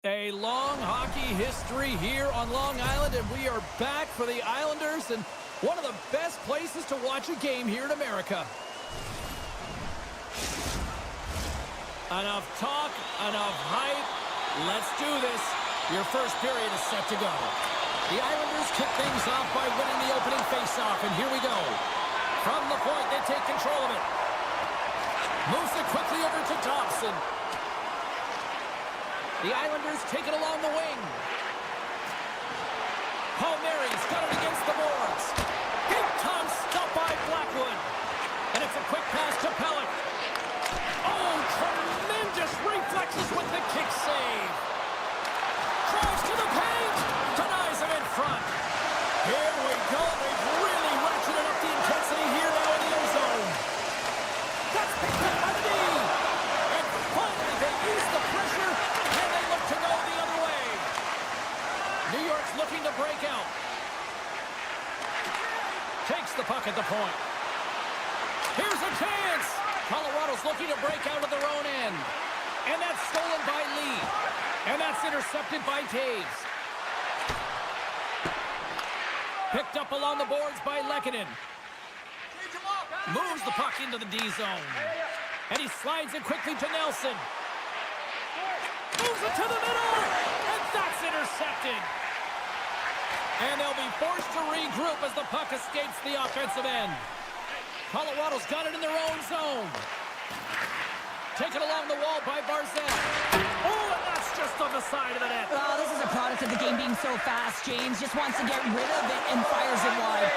A long hockey history here on Long Island, and we are back for the Islanders and one of the best places to watch a game here in America. Enough talk, enough hype. Let's do this. Your first period is set to go. The Islanders kick things off by winning the opening faceoff, and here we go. From the point, they take control of it. Moves it quickly over to Dobson. The Islanders take it along the wing. Palmieri's got it against the boards. Big time stop by Blackwood. And it's a quick pass to Pellick. Oh, tremendous reflexes with the kick save. Drives to the paint. Denies him in front. Here we go. They've really ratcheted up the intensity here now in the end zone. That's picked up by the knee. And finally they use the pressure. To go the other way. New York's looking to break out. Takes the puck at the point. Here's a chance. Colorado's looking to break out of their own end. And that's stolen by Lee. And that's intercepted by Taves. Picked up along the boards by Lehkonen. Moves the puck into the D zone. And he slides it quickly to Nelson. Moves it to the middle, and that's intercepted. And they'll be forced to regroup as the puck escapes the offensive end. Colorado's got it in their own zone. Taken along the wall by Barzal. Oh, and that's just on the side of the net. Well, this is a product of the game being so fast. James just wants to get rid of it and fires it wide.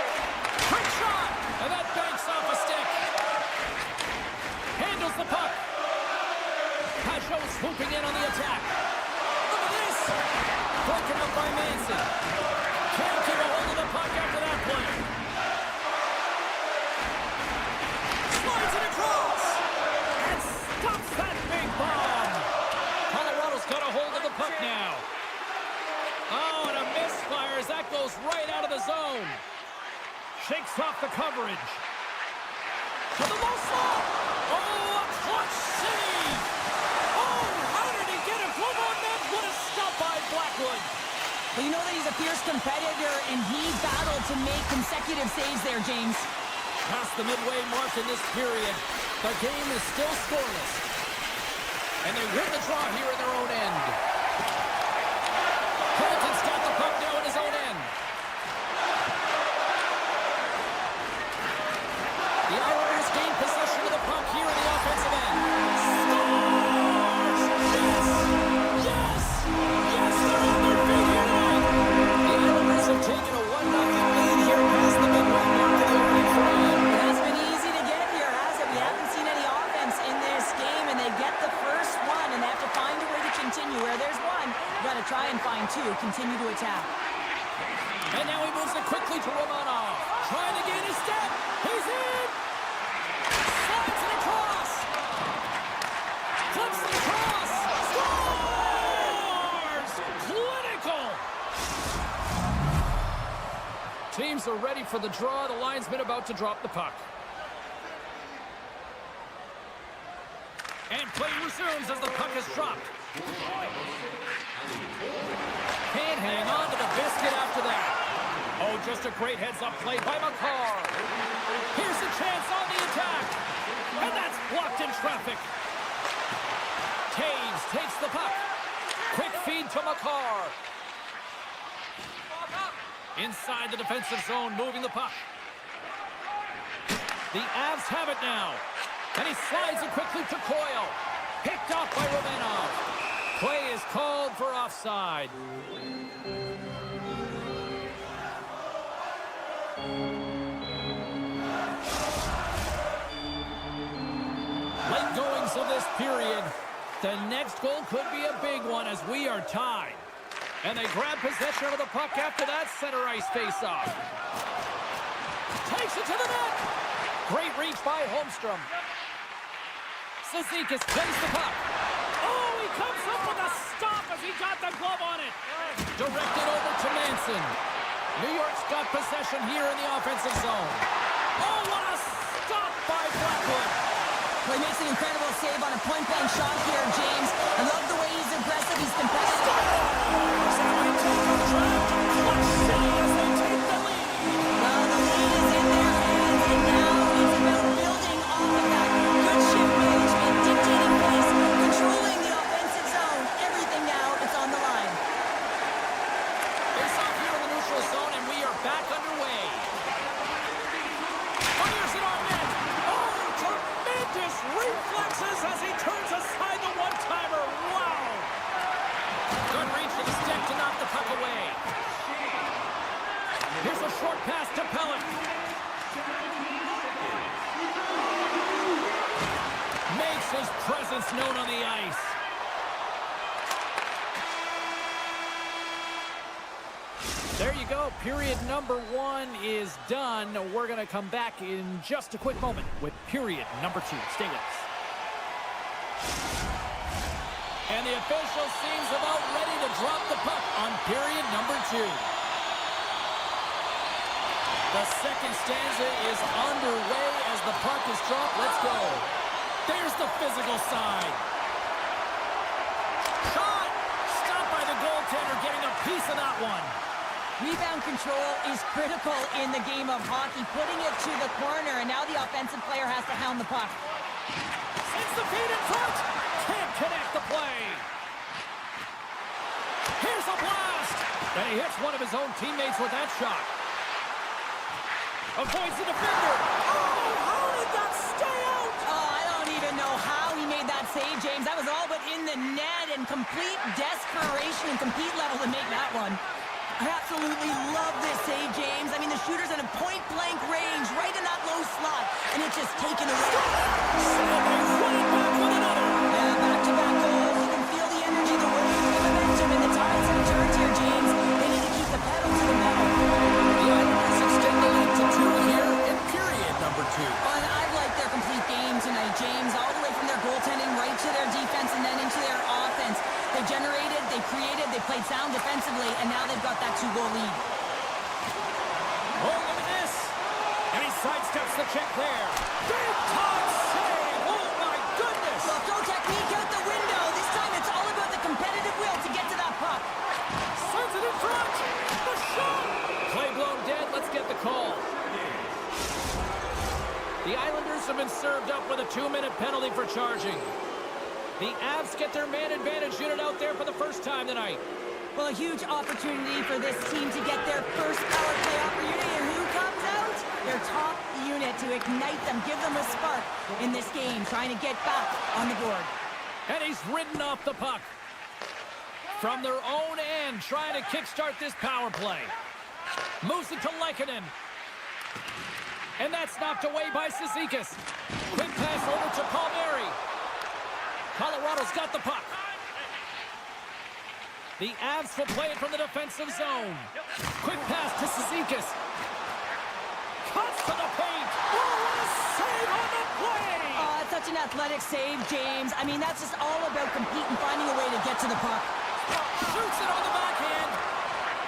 Quick shot, and that banks off a stick. Handles the puck. Pageau swooping in on the attack. Look at this! Broken up by Manson. Can't keep a hold of the puck after that play. Slides it across! And stops that big bomb! Colorado's got a hold of the puck now. Oh, and a misfire as that goes right out of the zone. Shakes off the coverage. To the low slot! Oh, a clutch save! Blackwood. Well, you know that he's a fierce competitor, and he battled to make consecutive saves there, James. Past the midway mark in this period, the game is still scoreless. And they win the draw here in their own end. Hamilton's got the puck now in his own end. The Islanders gain possession of the puck here in the offensive end. Have taken a 1-0 lead here past the midway mark of the opening frame. It has been easy to get here, has it? We haven't seen any offense in this game, and they get the first one, and they have to find a way to continue. Where there's one, you got to try and find two. Continue to attack. And now he moves it quickly to Romanov. Trying to gain a step. He's in! Slides it across! Flips it across! Scores! Clinical! Teams are ready for the draw. The linesman about to drop the puck. And play resumes as the puck is dropped. Can't hang on to the biscuit after that. Oh, just a great heads-up play by McCarr. Here's a chance on the attack. And that's blocked in traffic. Taves takes the puck. Quick feed to McCarr. Inside the defensive zone, moving the puck. The Avs have it now. And he slides it quickly to Coyle. Picked off by Romanov. Play is called for offside. Late goings of this period. The next goal could be a big one as we are tied. And they grab possession of the puck after that center ice face-off. Takes it to the net. Great reach by Holmstrom. Cizikas plays the puck. Oh, he comes up with a stop as he got the glove on it. Directed over to Manson. New York's got possession here in the offensive zone. Oh, what a stop by Blackwood. Well, he makes an incredible save on a point-blank shot here, James. I love the way he's aggressive. He's competitive. There you go. Period number 1 is done. We're going to come back in just a quick moment with period number 2. Stay with us. And the official seems about ready to drop the puck on period number 2. The second stanza is underway as the puck is dropped. Let's go. There's the physical side. Shot! Stopped by the goaltender, getting a piece of that one. Rebound control is critical in the game of hockey, putting it to the corner, and now the offensive player has to hound the puck. Sends the feed in front. Can't connect the play. Here's a blast. And he hits one of his own teammates with that shot. Avoids the defender. Oh, how did that stay out? Oh, I don't even know how he made that save, James. That was all but in the net, and complete desperation and complete level to make that one. I absolutely love this save, James. I mean, the shooter's in a point-blank range, right in that low slot, and it's just taken away. Running back with another. Yeah, back-to-back goals. You can feel the energy, the wave, the momentum, and the tides have turned here, James. They need to keep the pedal to the metal. The Islanders extend the lead to 2 here in period number 2. Well, I like their complete game tonight, James, all the way from their goaltending right to their defense and then into their offense. They generated, they created, they played sound defensively, and now they've got that 2-goal lead. Oh, look at this. And he sidesteps the check there. Big time save. Oh, my goodness. Well, throw technique out the window. This time it's all about the competitive will to get to that puck. Sends it in front. The shot. Play blown dead. Let's get the call. The Islanders have been served up with a 2-minute penalty for charging. The Avs get their man advantage unit out there for the first time tonight. Well, a huge opportunity for this team to get their first power play opportunity. And who comes out? Their top unit to ignite them, give them a spark in this game, trying to get back on the board. And he's ridden off the puck. From their own end, trying to kickstart this power play. Moves it to Lehkonen. And that's knocked away by Cizikas. Quick pass over to Palmieri. Colorado's got the puck. The Avs will play it from the defensive zone. Quick pass to Cizikas. Cuts to the paint. Oh, what a save on the play! Oh, it's such an athletic save, James. I mean, that's just all about competing, finding a way to get to the puck. Shoots it on the backhand.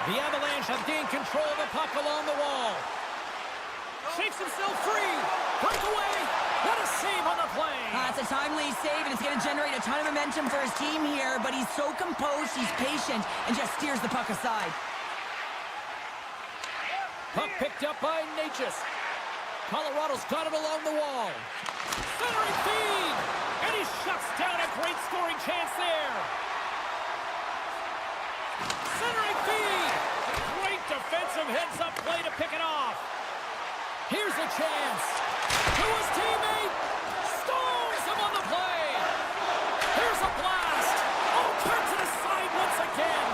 The Avalanche have gained control of the puck along the wall. Shakes himself free. Breakaway. What a save on the play. It's a timely save, and it's going to generate a ton of momentum for his team here, but he's so composed, he's patient, and just steers the puck aside. Puck picked up by Natchez. Colorado's got it along the wall. Centering feed. And he shuts down a great scoring chance there. Centering feed. Great defensive heads-up play to pick it off. Here's a chance. To his teammate. Stones him on the play. Here's a blast. Oh, turns it aside once again.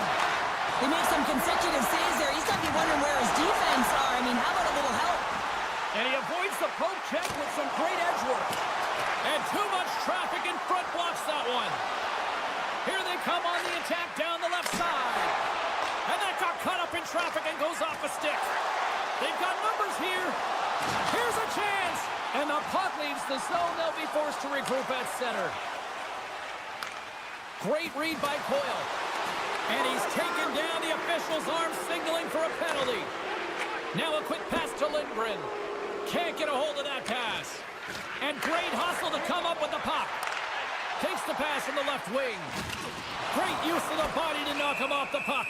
They make some consecutive saves there. He's got to be wondering where his defense are. I mean, how about a little help? And he avoids the poke check with some great edge work. And too much traffic in front blocks that one. Here they come on the attack down the left side. And that got caught up in traffic and goes off a stick. They've got numbers here. Here's a chance. And the puck leaves the zone. They'll be forced to regroup at center. Great read by Coyle. And he's taken down the official's arm, signaling for a penalty. Now a quick pass to Lindgren. Can't get a hold of that pass. And great hustle to come up with the puck. Takes the pass from the left wing. Great use of the body to knock him off the puck.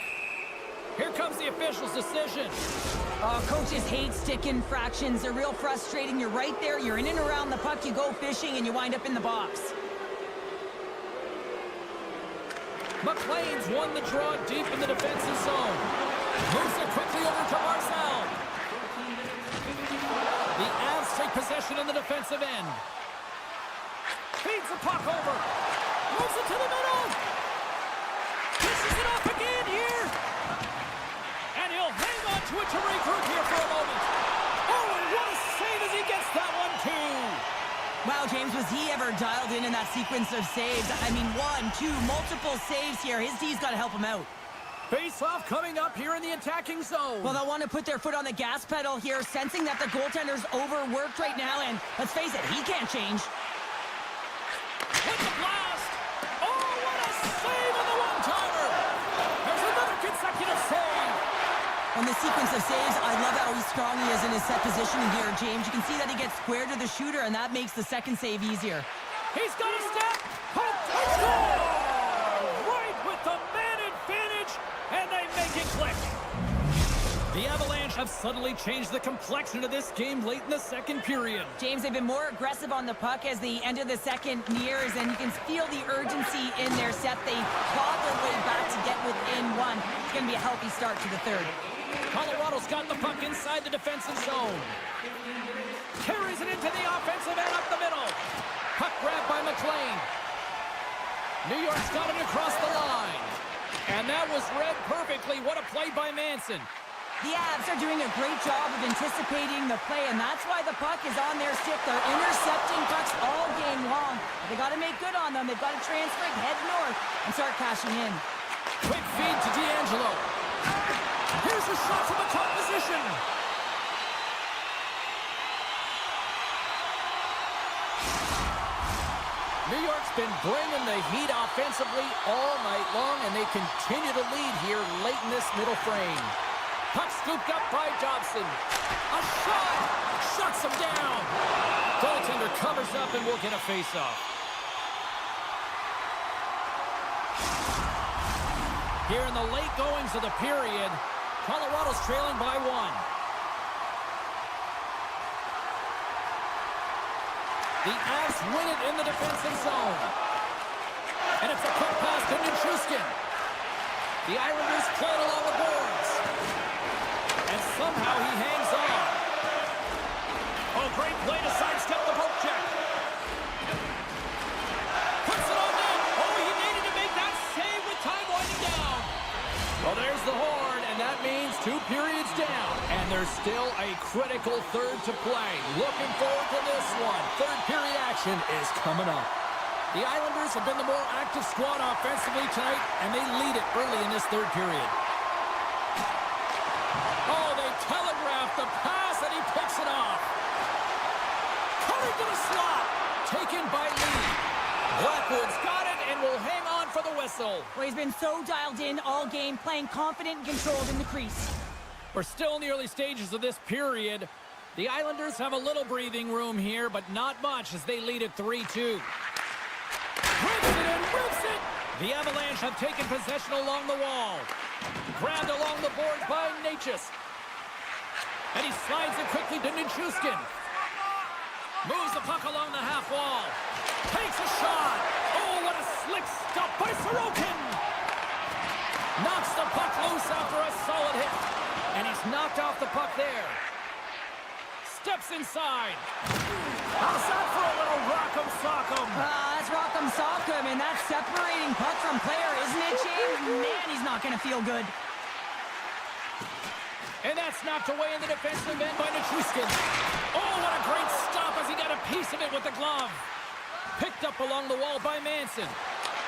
Here comes the official's decision. Coaches hate stick infractions. They're real frustrating. You're right there. You're in and around the puck. You go fishing, and you wind up in the box. McLean's won the draw deep in the defensive zone. Moves it quickly over to Barzal. The Avs take possession in the defensive end. Feeds the puck over. Moves it to the middle. Pushes it off again here. And he'll hang on to it to regroup here for a moment. Oh, and what a save as he gets that one too. Wow, James, was he ever dialed in that sequence of saves? I mean, 1, 2, multiple saves here. His D's got to help him out. Face-off coming up here in the attacking zone. Well, they'll want to put their foot on the gas pedal here, sensing that the goaltender's overworked right now, and let's face it, he can't change. With the blast! Oh, what a save on the one-timer! There's another consecutive save! On the sequence of saves, I love how strong he is in his set positioning here, James. You can see that he gets square to the shooter, and that makes the second save easier. He's got a step! Score! Right with the man advantage, and they make it click. The Avalanche have suddenly changed the complexion of this game late in the second period. James, they've been more aggressive on the puck as the end of the second nears, and you can feel the urgency in their set. They clawed their way back to get within one. It's going to be a healthy start to the third. Colorado's got the puck inside the defensive zone. Carries it into the offensive end up the middle. Puck grabbed by McLean. New York's got it across the line. And that was read perfectly. What a play by Manson. The Avs are doing a great job of anticipating the play, and that's why the puck is on their stick. They're intercepting pucks all game long. They got to make good on them. They've got to transfer it, head north, and start cashing in. Quick feed to D'Angelo. Here's a shot from the top position. New York's been bringing the heat offensively all night long, and they continue to lead here late in this middle frame. Puck scooped up by Dobson. A shot! Shuts him down. Goaltender covers up and will get a face-off. Here in the late goings of the period, Colorado's trailing by 1. The Avs win it in the defensive zone. And it's a quick pass to Nichushkin. The Islanders play it along the boards. And somehow he hangs on. Oh, great play to sidestep the poke check. Puts it on net. Oh, he needed to make that save with time winding down. Well, there's the horn, and that means 2 periods down. And there's still a critical third to play. Looking forward to this one. Third period action is coming up. The Islanders have been the more active squad offensively tonight, and they lead it early in this third period. Oh, they telegraphed the pass, and he picks it off. Cutting to the slot. Taken by Lee. Blackwood's got it and will hang on for the whistle. Well, he's been so dialed in all game, playing confident and controlled in the crease. We're still in the early stages of this period. The Islanders have a little breathing room here, but not much as they lead at 3-2. Rips it and rips it! The Avalanche have taken possession along the wall. Grabbed along the boards by Natchez. And he slides it quickly to Nichushkin. Moves the puck along the half wall. Takes a shot. Oh, what a slick stop by Sorokin. Knocks the puck loose after a solid hit. And he's knocked off the puck there. Steps inside. How's that for a little rock'em sock'em? That's rock'em sock'em, and that's separating puck from player, isn't it, James? Man, he's not going to feel good. And that's knocked away in the defensive end by Nichushkin. Oh, what a great stop as he got a piece of it with the glove. Picked up along the wall by Manson.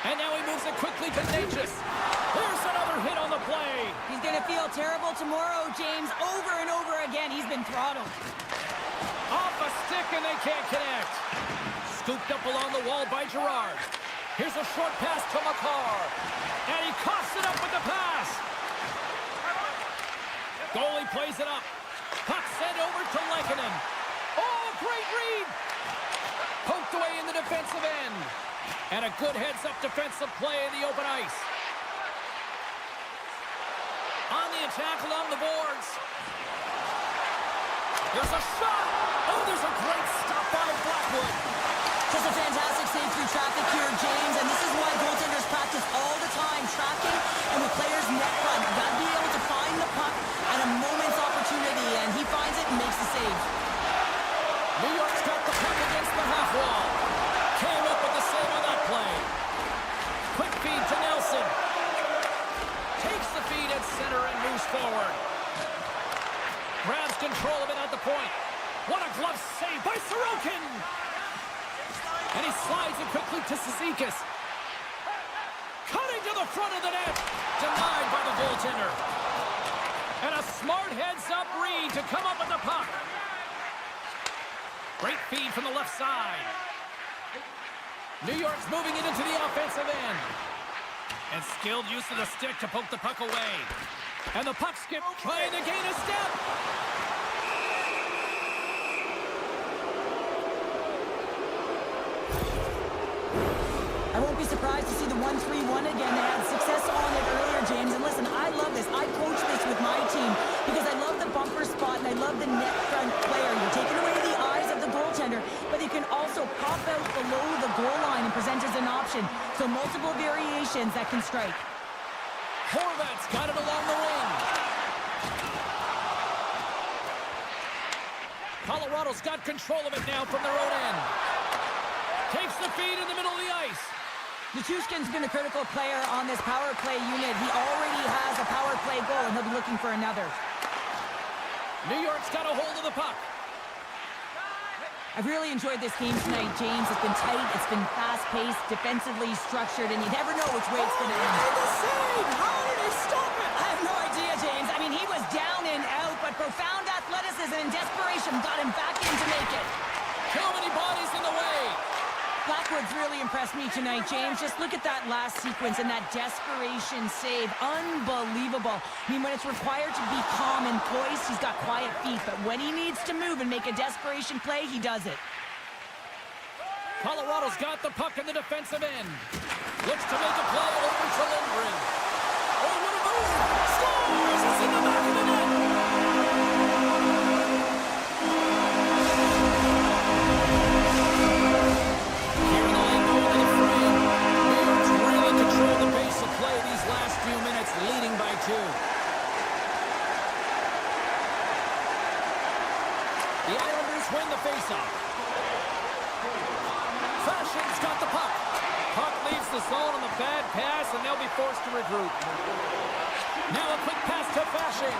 And now he moves it quickly to Natchez. There's another hit on the play. He's going to feel terrible tomorrow, James. Over and over again, he's been throttled. Off a stick and they can't connect. Scooped up along the wall by Girard. Here's a short pass to Makar. And he coughs it up with the pass. Goalie plays it up. Puck sent over to Lehkonen. Oh, great read. Poked away in the defensive end. And a good heads-up defensive play in the open ice. On the attack along the boards. There's a shot. Oh, there's a great stop by Blackwood. Just a fantastic save through traffic here, James, and this is why goaltenders practice all the time, tracking and with players net front. You've got to be able to find the puck at a moment's opportunity, and he finds it and makes the save. New York's got the puck against the half wall. Came up with the save on that play. Quick feed to Nelson. Takes the feed at center and moves forward. Grabs control of it at the point. What a glove save by Sorokin! And he slides it quickly to Cizikas. Cutting to the front of the net. Denied by the goaltender. And a smart heads-up read to come up with the puck. Great feed from the left side. New York's moving it into the offensive end. And skilled use of the stick to poke the puck away. And the puck skip trying to gain a step. I won't be surprised to see the 1-3-1 again. They had success on it earlier, James. And listen, I love this. I coach this with my team because I love the bumper spot and I love the net front player. You're taking away the eyes of the goaltender, but you can also pop out below the goal line and present as an option. So multiple variations that can strike. Horvat's got it along the wing. Colorado's got control of it now from their own end. Takes the feed in the middle of the ice. Nichushkin's been a critical player on this power play unit. He already has a power play goal, and he'll be looking for another. New York's got a hold of the puck. I've really enjoyed this game tonight, James. It's been tight, it's been fast-paced, defensively structured, and you never know which way it's going to end. The save! How did he stop it? I have no idea, James. I mean, he was down and out, but profound athleticism and desperation got him back in to make it. Too many bodies in the way. Blackwood's really impressed me tonight, James. Just look at that last sequence and that desperation save. Unbelievable. I mean, when it's required to be calm and poised, he's got quiet feet. But when he needs to move and make a desperation play, he does it. Colorado's got the puck in the defensive end. Looks to make a play over to Lindgren. Oh, what a move! Scores! It's in the back of the net! The pace of play these last few minutes, leading by 2. The Islanders win the faceoff. Fashion's got the puck. Puck leaves the zone on the bad pass, and they'll be forced to regroup. Now a quick pass to Fashion.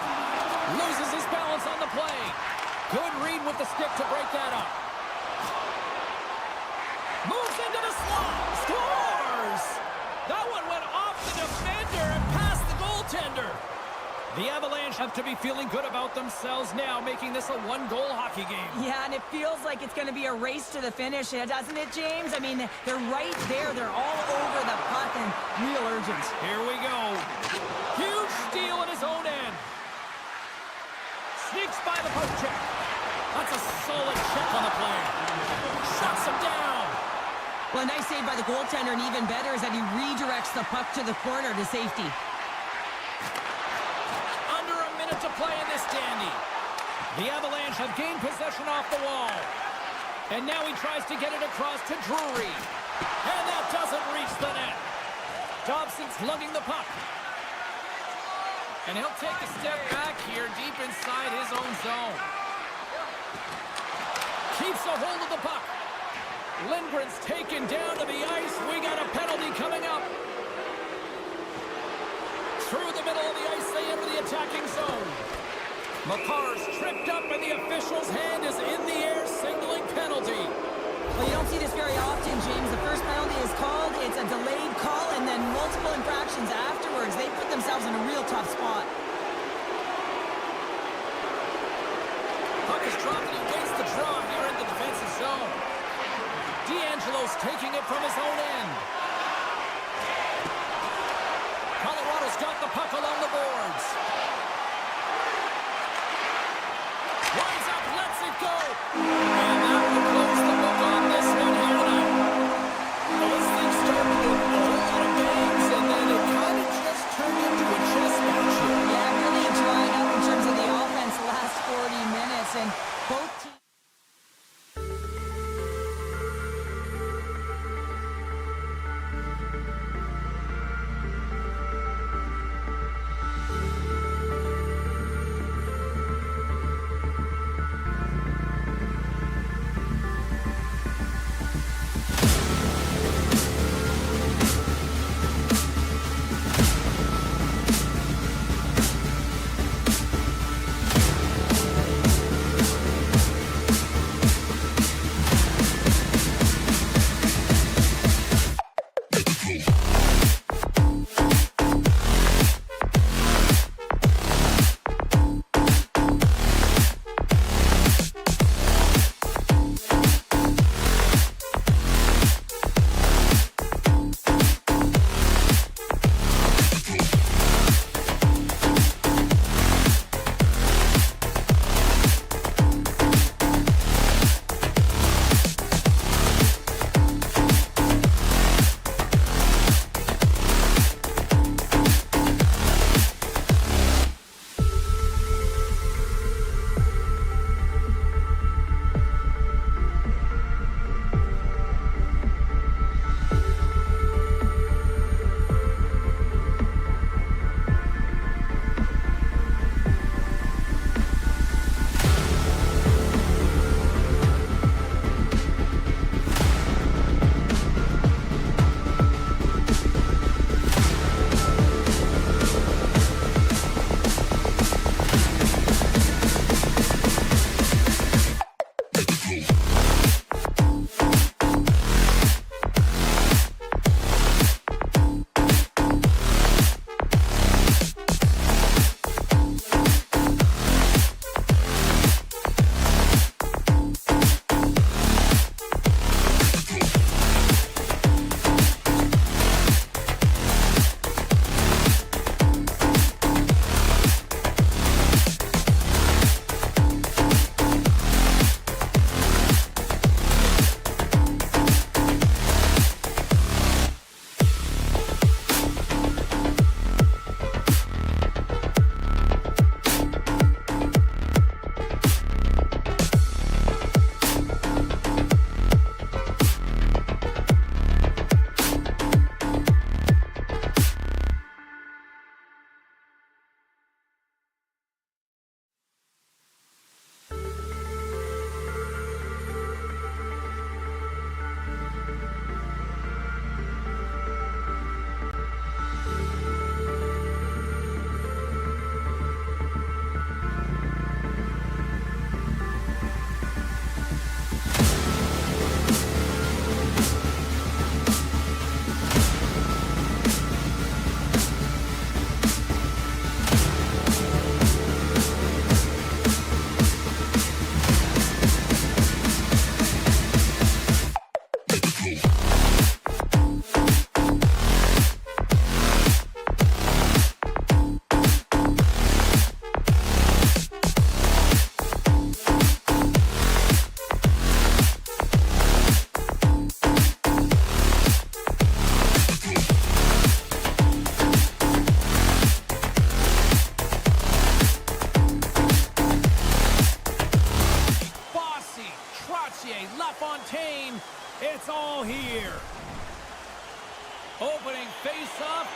Loses his balance on the play. Good read with the stick to break that up. Moves into the slot. Scores! That one went off the defender and past the goaltender. The Avalanche have to be feeling good about themselves now, making this a one-goal hockey game. Yeah, and it feels like it's going to be a race to the finish, doesn't it, James? I mean, they're right there. They're all over the puck and real urgent. Here we go. Huge steal at his own end. Sneaks by the poke check. That's a solid check on the play. Shuts him down. Well, a nice save by the goaltender, and even better is that he redirects the puck to the corner to safety. Under a minute to play in this dandy. The Avalanche have gained possession off the wall. And now he tries to get it across to Drury. And that doesn't reach the net. Dobson's lugging the puck. And he'll take a step back here deep inside his own zone. Keeps a hold of the puck. Lindgren's taken down to the ice. We got a penalty coming up. Through the middle of the ice, they enter the attacking zone. Makar's tripped up, and the official's hand is in the air, signaling penalty. Well, you don't see this very often, James. The first penalty is called, it's a delayed call, and then multiple infractions afterwards. They put themselves in a real tough spot. Puck is dropped, and he waits the draw here in the defensive zone. D'Angelo's taking it from his own end. Colorado's got the puck along the boards. Lines up, lets it go. And that will close the book on this one here tonight. Well, this thing started with a whole lot of bangs, and then it kind of just turned into a chess match here. Yeah, really dried up in terms of the offense the last 40 minutes, and both teams.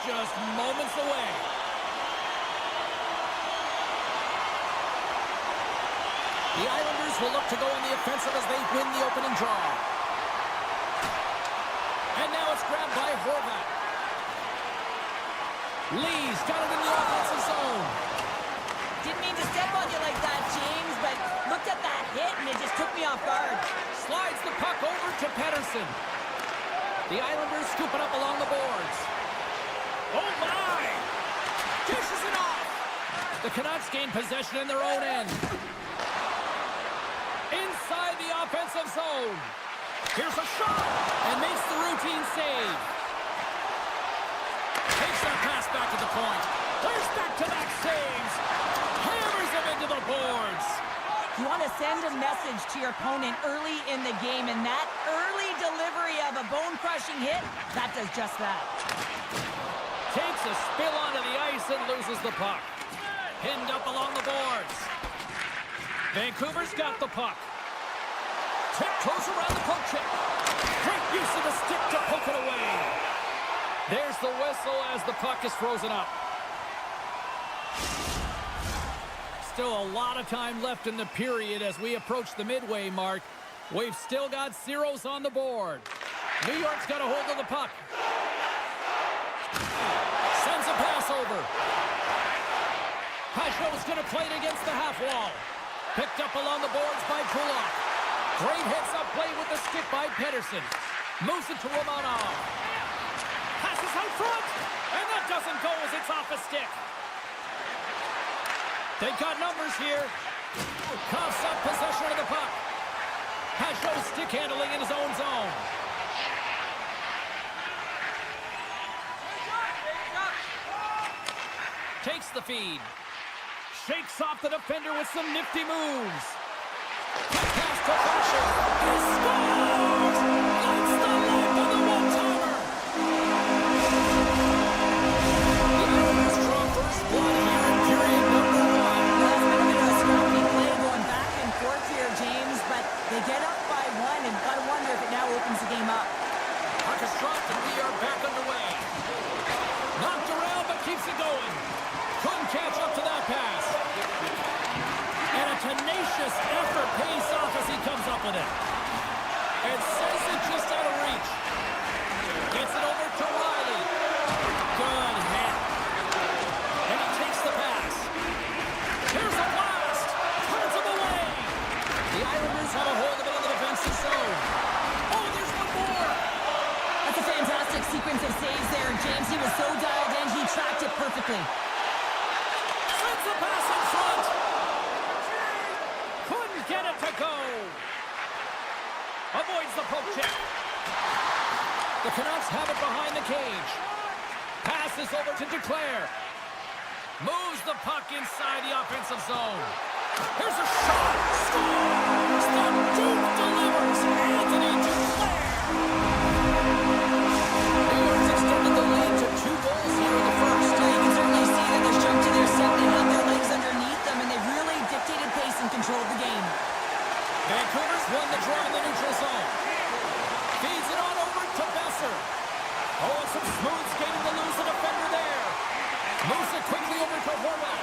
just moments away. The Islanders will look to go on the offensive as they win the opening draw. And now it's grabbed by Horvat. Lee's got it in the offensive zone. Didn't mean to step on you like that, James, but looked at that hit and it just took me off guard. Slides the puck over to Pettersson. The Islanders scoop it up along the boards. Oh, my! Dishes it off! The Canucks gain possession in their own end. Inside the offensive zone. Here's a shot! And makes the routine save. Takes that pass back to the point. There's back-to-back saves. Hammers him into the boards. You want to send a message to your opponent early in the game, and that early delivery of a bone-crushing hit, that does just that. Takes a spill onto the ice and loses the puck. Pinned up along the boards. Vancouver's got the puck. Tiptoes around the poke check. Great use of the stick to poke it away. There's the whistle as the puck is frozen up. Still a lot of time left in the period as we approach the midway mark. We've still got zeros on the board. New York's got a hold of the puck. Sends a pass over. Pajot's going to play it against the half wall. Picked up along the boards by Kulak. Great hits up play with the stick by Pettersson. Moves it to Romanov. Passes out front. And that doesn't go as it's off a stick. They've got numbers here. Coughs up possession of the puck. Pajot stick handling in his own zone. Takes the feed. Shakes off the defender with some nifty moves. Pass to Fischer. He scores! Lights the lamp on the one-timer. The Islanders draw first blood here in period number 1. Well, it's been a bit of a scrappy play going back and forth here, James, but they get up by 1, and gotta wonder if it now opens the game up. Puck is dropped and we are back underway. Knocked around but keeps it going. Couldn't catch up to that pass. And a tenacious effort pays off as he comes up with it. And sends it just out of reach. Gets it over to Riley. Good hit. And he takes the pass. Here's a blast. Turns him away. The Islanders have a hold of it in the defensive zone. Oh, there's one more. That's a fantastic sequence of saves there, James. He was so dialed in, he tracked it perfectly. Sends the pass in front. Couldn't get it to go. Avoids the poke check. The Canucks have it behind the cage. Passes over to Duclair. Moves the puck inside the offensive zone. Here's a shot. Scores! The Duke delivers. Anthony Duclair. New York's extended the lead to 2 goals here in the first. You can certainly see that they're jumped to their set. They have their legs underneath them, and they've really dictated pace and controlled the game. Vancouver's won the draw in the neutral zone. Feeds it on over to Besser. Oh, and some smooth skating to lose the defender there. Moves it quickly over to Horvat.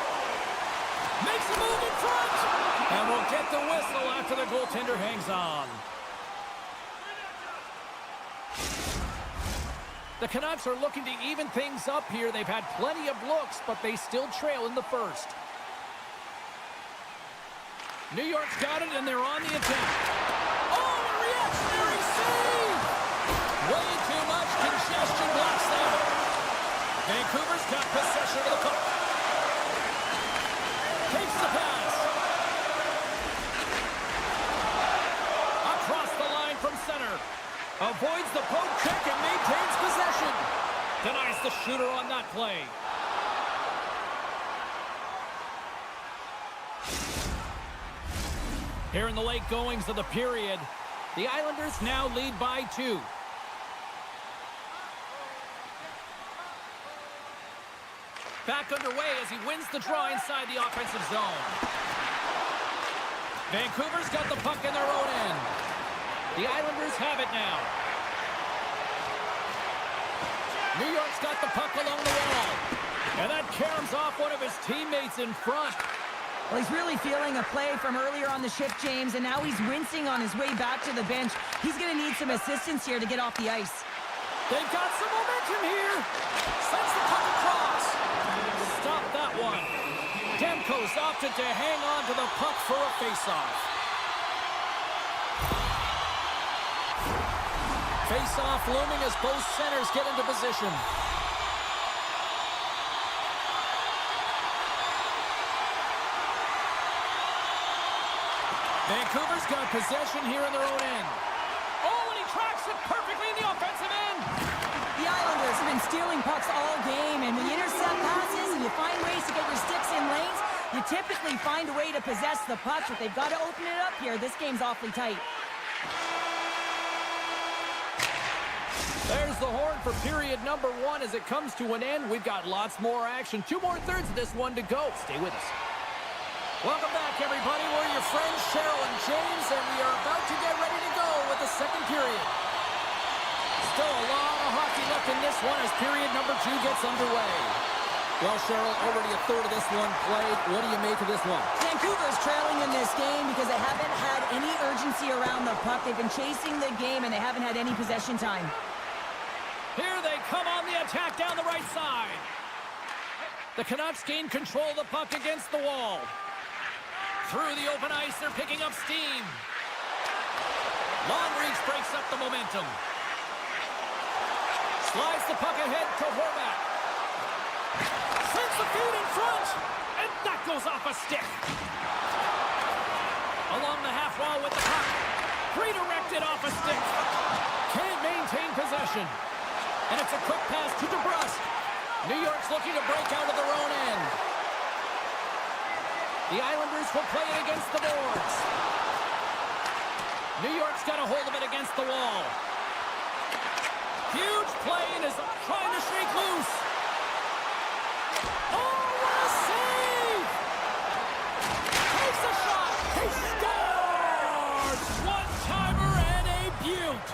Makes a move in front. And we'll get the whistle after the goaltender hangs on. The Canucks are looking to even things up here. They've had plenty of looks, but they still trail in the first. New York's got it, and they're on the attack. Oh, a reactionary save! Way too much congestion blocks them. Vancouver's got possession of the puck. Takes the pass. Across the line from center. Avoids the poke check and maintains possession. Denies the shooter on that play. Here in the late goings of the period, the Islanders now lead by 2. Back underway as he wins the draw inside the offensive zone. Vancouver's got the puck in their own end. The Islanders have it now. New York's got the puck along the wall. And that caroms off one of his teammates in front. Well, he's really feeling a play from earlier on the shift, James, and now he's wincing on his way back to the bench. He's going to need some assistance here to get off the ice. They've got some momentum here. Sends the puck across. Stop that one. Demko's opted to hang on to the puck for a faceoff. Faceoff looming as both centers get into position. Vancouver's got possession here in their own end. Oh, and he tracks it perfectly in the offensive end. The Islanders have been stealing pucks all game, and when you intercept passes and you find ways to get your sticks in lanes, you typically find a way to possess the puck, but they've got to open it up here. This game's awfully tight. There's the horn for period number 1 as it comes to an end. We've got lots more action. 2 more thirds of this one to go. Stay with us. Welcome back, everybody. We're your friends, Cheryl and James, and we are about to get ready to go with the second period. Still a lot of hockey left in this one as period number 2 gets underway. Well, Cheryl, already a third of this one played. What do you make of this one? Vancouver's trailing in this game because they haven't had any urgency around the puck. They've been chasing the game, and they haven't had any possession time. Here they come on the attack down the right side. The Canucks gain control of the puck against the wall. Through the open ice, they're picking up steam. Long reach breaks up the momentum. Slides the puck ahead to Horvat. Sends the feed in front, and that goes off a stick. Along the half wall with the puck. Redirected off a stick. Can't maintain possession. And it's a quick pass to DeBrusk. New York's looking to break out of their own end. The Islanders will play it against the boards. New York's got a hold of it against the wall. Huge play and is trying to shake loose. Oh, what a save! Takes a shot. He scores! One-timer and a beaut.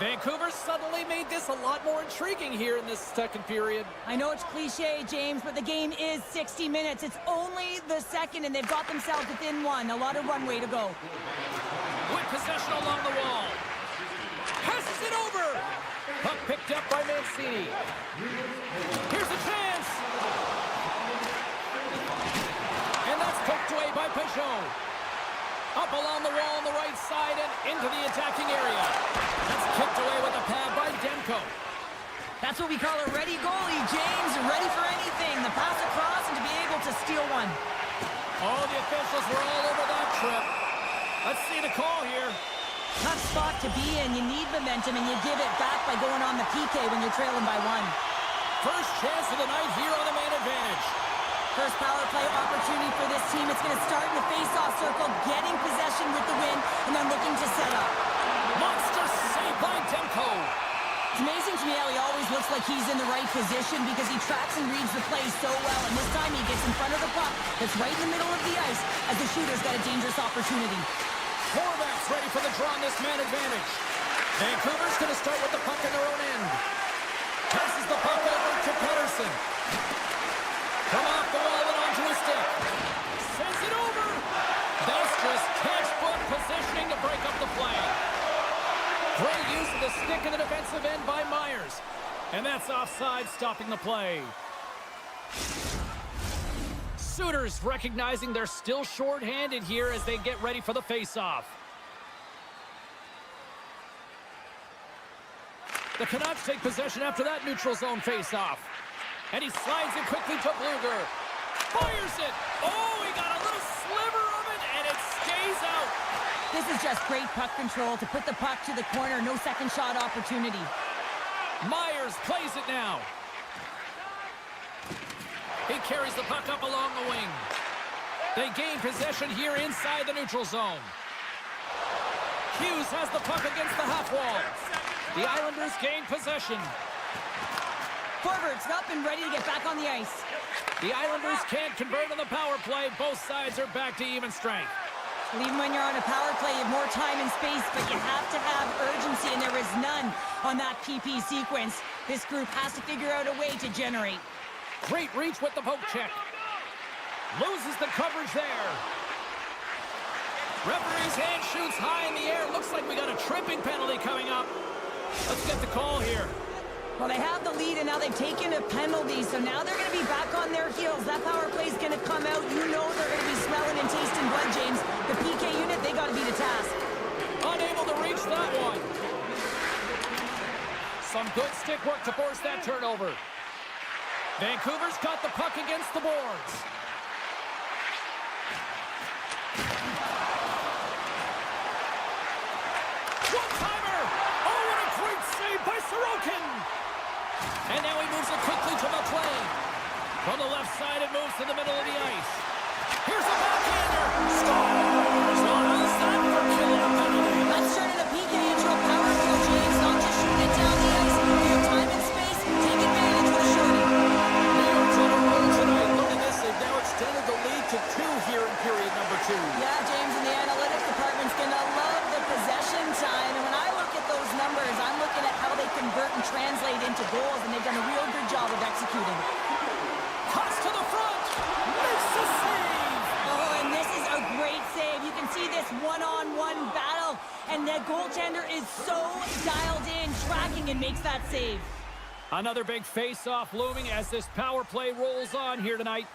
Vancouver suddenly made this a lot more intriguing here in this second period. I know it's cliche, James, but the game is 60 minutes. It's only the second, and they've got themselves within one. A lot of runway to go. With possession along the wall. Passes it over. Puck picked up by Mancini. Here's a chance. And that's poked away by Peugeot. Up along the wall on the right side and into the attacking area. That's kicked away with a pad by Demko. That's what we call a ready goalie, James. Ready for anything. The pass across and to be able to steal one. Oh, the officials were all over that trip. Let's see the call here. Tough spot to be in. You need momentum, and you give it back by going on the PK when you're trailing by 1. First chance of the night here on the man advantage. First power play opportunity for this team. It's going to start in the face-off circle, getting possession with the win, and then looking to set up. Monster save by Demko. It's amazing to me how he always looks like he's in the right position because he tracks and reads the play so well, and this time he gets in front of the puck that's right in the middle of the ice as the shooter's got a dangerous opportunity. Horvat's ready for the draw on this man advantage. Vancouver's going to start with the puck in their own end. Passes the puck over to Pettersson. Come off the wall and onto his stick. Sends it over. That's just textbook positioning to break up the play. Great use of the stick in the defensive end by Myers. And that's offside, stopping the play. Sooners recognizing they're still short-handed here as they get ready for the face-off. The Canucks take possession after that neutral zone face-off. And he slides it quickly to Bluger. Fires it! Oh, he got a little sliver of it, and it stays out. This is just great puck control to put the puck to the corner. No second shot opportunity. Myers plays it now. He carries the puck up along the wing. They gain possession here inside the neutral zone. Hughes has the puck against the half wall. The Islanders gain possession. Forwards up and ready to get back on the ice. The Islanders can't convert on the power play. Both sides are back to even strength. Well, even when you're on a power play, you have more time and space, but you have to have urgency, and there is none on that PP sequence. This group has to figure out a way to generate. Great reach with the poke check. Loses the coverage there. Referee's hand shoots high in the air. Looks like we got a tripping penalty coming up. Let's get the call here. Well, they have the lead, and now they've taken a penalty, so now they're going to be back on their heels. That power play is going to come out. You know they're going to be smelling and tasting blood, James. The PK unit, they got to be the task. Unable to reach that one. Some good stick work to force that turnover. Vancouver's got the puck against the boards. One-timer! Oh, what a great save by Sorokin! And now he moves it quickly to McLean. From the left side, it moves to the middle of the ice. Here's a backhander! Scores! What is that for killing a penalty? That's turning a PK into a power play, James. Not just shooting it down the ice. You have time and space. Take advantage with a shorty. New York's on a roll tonight. Look at this. They've now extended the lead to 2 here in period number 2. Yeah, James, and the analytics department's going to love the possession time. And when I look at those numbers, I'm looking at how they convert and translate into goals, and they've done a real good job of executing. Cuts to the front. Makes the save. Oh, and this is a great save. You can see this one-on-one battle, and the goaltender is so dialed in, tracking, and makes that save. Another big face-off looming as this power play rolls on here tonight.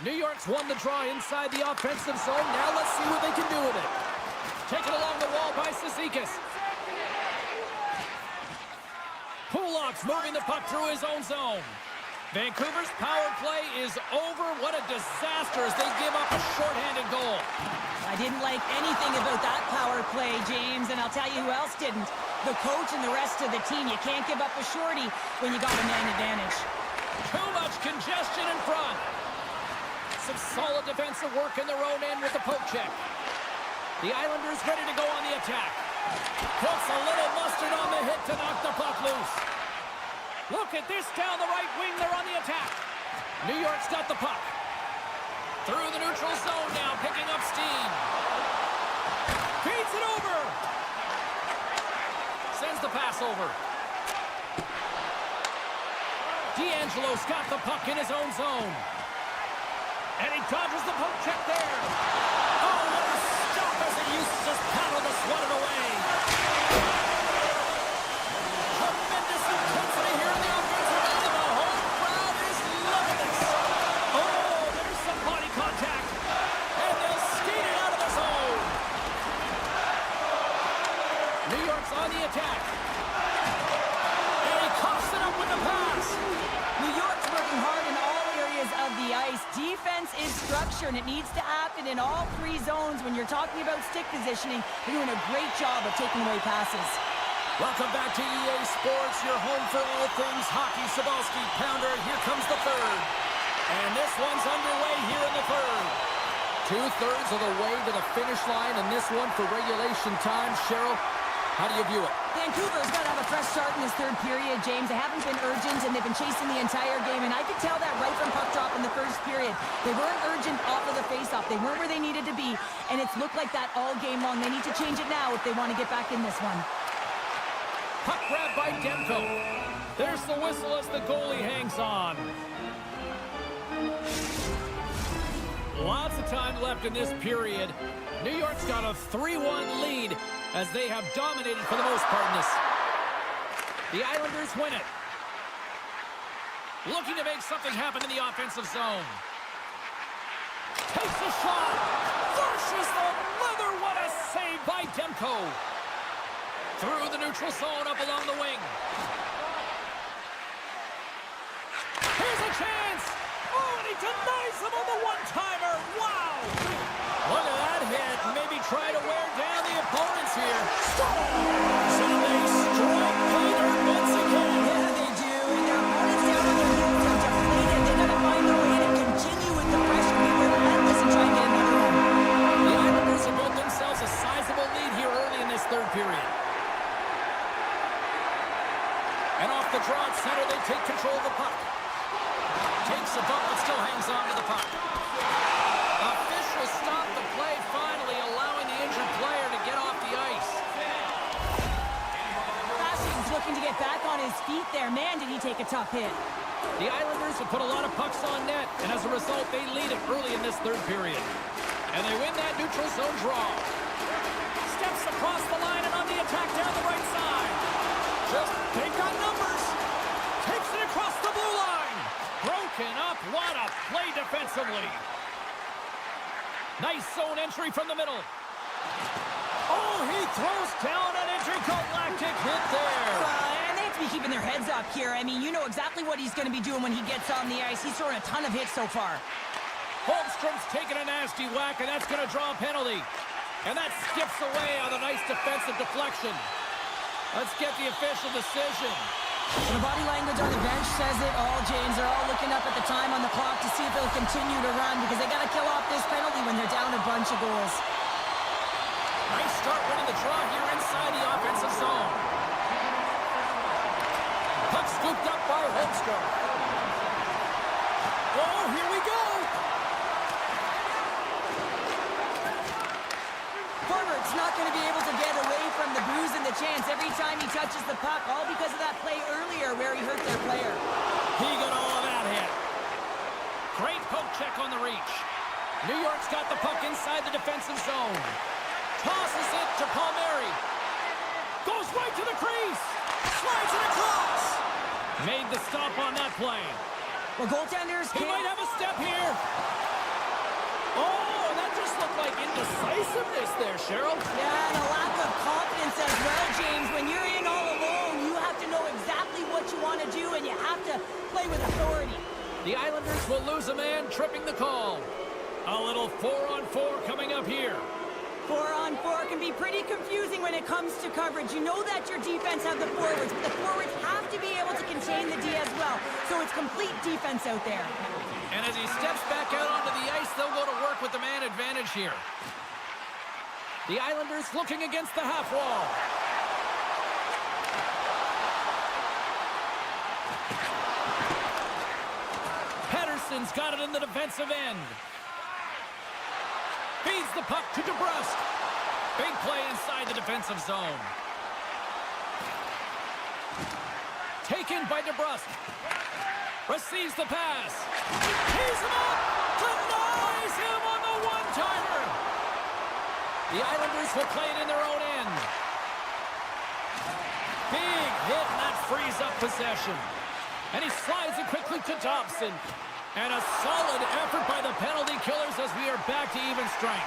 New York's won the draw inside the offensive zone. Now let's see what they can do with it. Taken along the wall by Cizikas. Pulak's moving the puck through his own zone. Vancouver's power play is over. What a disaster as they give up a shorthanded goal. I didn't like anything about that power play, James, and I'll tell you who else didn't. The coach and the rest of the team. You can't give up a shorty when you got a man advantage. Too much congestion in front. Some solid defensive work in their own end with the poke check. The Islanders ready to go on the attack. Puts a little mustard on the hit to knock the puck loose. Look at this down the right wing. They're on the attack. New York's got the puck. Through the neutral zone now, picking up steam. Feeds it over. Sends the pass over. D'Angelo's got the puck in his own zone. And he dodges the poke check there. Oh, what a stop as he used to just paddle to swat it away. Tremendous intensity here in the offensive end, and the whole crowd is loving this. Oh, there's some body contact. And they'll skate it out of the zone. New York's on the attack. And he coughs it up with the pass. New York's working hard in all areas of the ice. Defense is structure, and it needs to happen in all 3 zones. When you're talking about stick positioning, you're doing a great job of taking away passes. Welcome back to EA Sports, your home for all things hockey. Sabalski, Pounder, here comes the third. And this one's underway here in the third. 2/3 of the way to the finish line, and this one for regulation time. Cheryl, how do you view it? Vancouver's got to have a fresh start in this third period, James. They haven't been urgent, and they've been chasing the entire game, and I could tell that right from puck drop in the first period. They weren't urgent off of the faceoff. They weren't where they needed to be, and it's looked like that all game long. They need to change it now if they want to get back in this one. Puck grab by Demko. There's the whistle as the goalie hangs on. Lots of time left in this period. New York's got a 3-1 lead as they have dominated for the most part in this. The Islanders win it. Looking to make something happen in the offensive zone. Takes a shot. Versus the leather. What a save by Demko. Through the neutral zone up along the wing. Here's a chance. Oh, and he denies him on the one-timer. Wow. Look at that hit. Maybe try to wear down the opponents here. So they strike Peter once again. Yeah, they do. And their opponents down on their heels are deflated. They got to find a way to continue with the pressure, be relentless, and try and get another one. The Islanders have built themselves a sizable lead here early in this third period. And off the draw at center, they take control of the puck. Takes a bump, but still hangs on to the puck. Officials stop the play finally, allowing the injured player to get off the ice. looking to get back on his feet there. Man, did he take a tough hit. The Islanders have put a lot of pucks on net, and as a result, they lead it early in this third period. And they win that neutral zone draw. Steps across the line and on the attack down the right side. Just take on numbers. Takes it across the blue line. Broken up. What a play defensively. Nice zone entry from the middle. Oh, he throws down an intergalactic hit there. And they have to be keeping their heads up here. I mean, you know exactly what he's going to be doing when he gets on the ice. He's throwing a ton of hits so far. Holmstrom's taking a nasty whack, and that's going to draw a penalty. And that skips away on a nice defensive deflection. Let's get the official decision. The body language on the bench says it all, James. They're all looking up at the time on the clock to see if they'll continue to run because they got to kill off this penalty when they're down a bunch of goals. Nice start winning the draw here inside the offensive zone. Puck scooped up by Holmstrom. Oh, here we go. Forward's not going to be able to get away from the bruise and the chance every time he touches the puck, all because of that play earlier where he hurt their player. He got all of that hit. Great poke check on the reach. New York's got the puck inside the defensive zone. Tosses it to Palmieri. Goes right to the crease. Slides it across. Made the stop on that play. Well, goaltenders He might have a step here. Oh, that just looked like indecisiveness there, Cheryl. Yeah, and a lack of confidence as well, James. When you're in all alone, you have to know exactly what you want to do, and you have to play with authority. The Islanders will lose a man, tripping the call. A little 4-on-4 coming up here. 4-on-4 can be pretty confusing when it comes to coverage. You know that your defense have the forwards, but the forwards have to be able to contain the D as well. So it's complete defense out there. And as he steps back out onto the ice, they'll go to work with the man advantage here. The Islanders looking against the half wall. Pettersson's got it in the defensive end. Feeds the puck to DeBrusque. Big play inside the defensive zone. Taken by DeBrusque. Receives the pass. Tees him up. Denies him on the one-timer. The Islanders will play it in their own end. Big hit, and that frees up possession. And he slides it quickly to Dobson. And a solid effort by the penalty killers as we are back to even strength.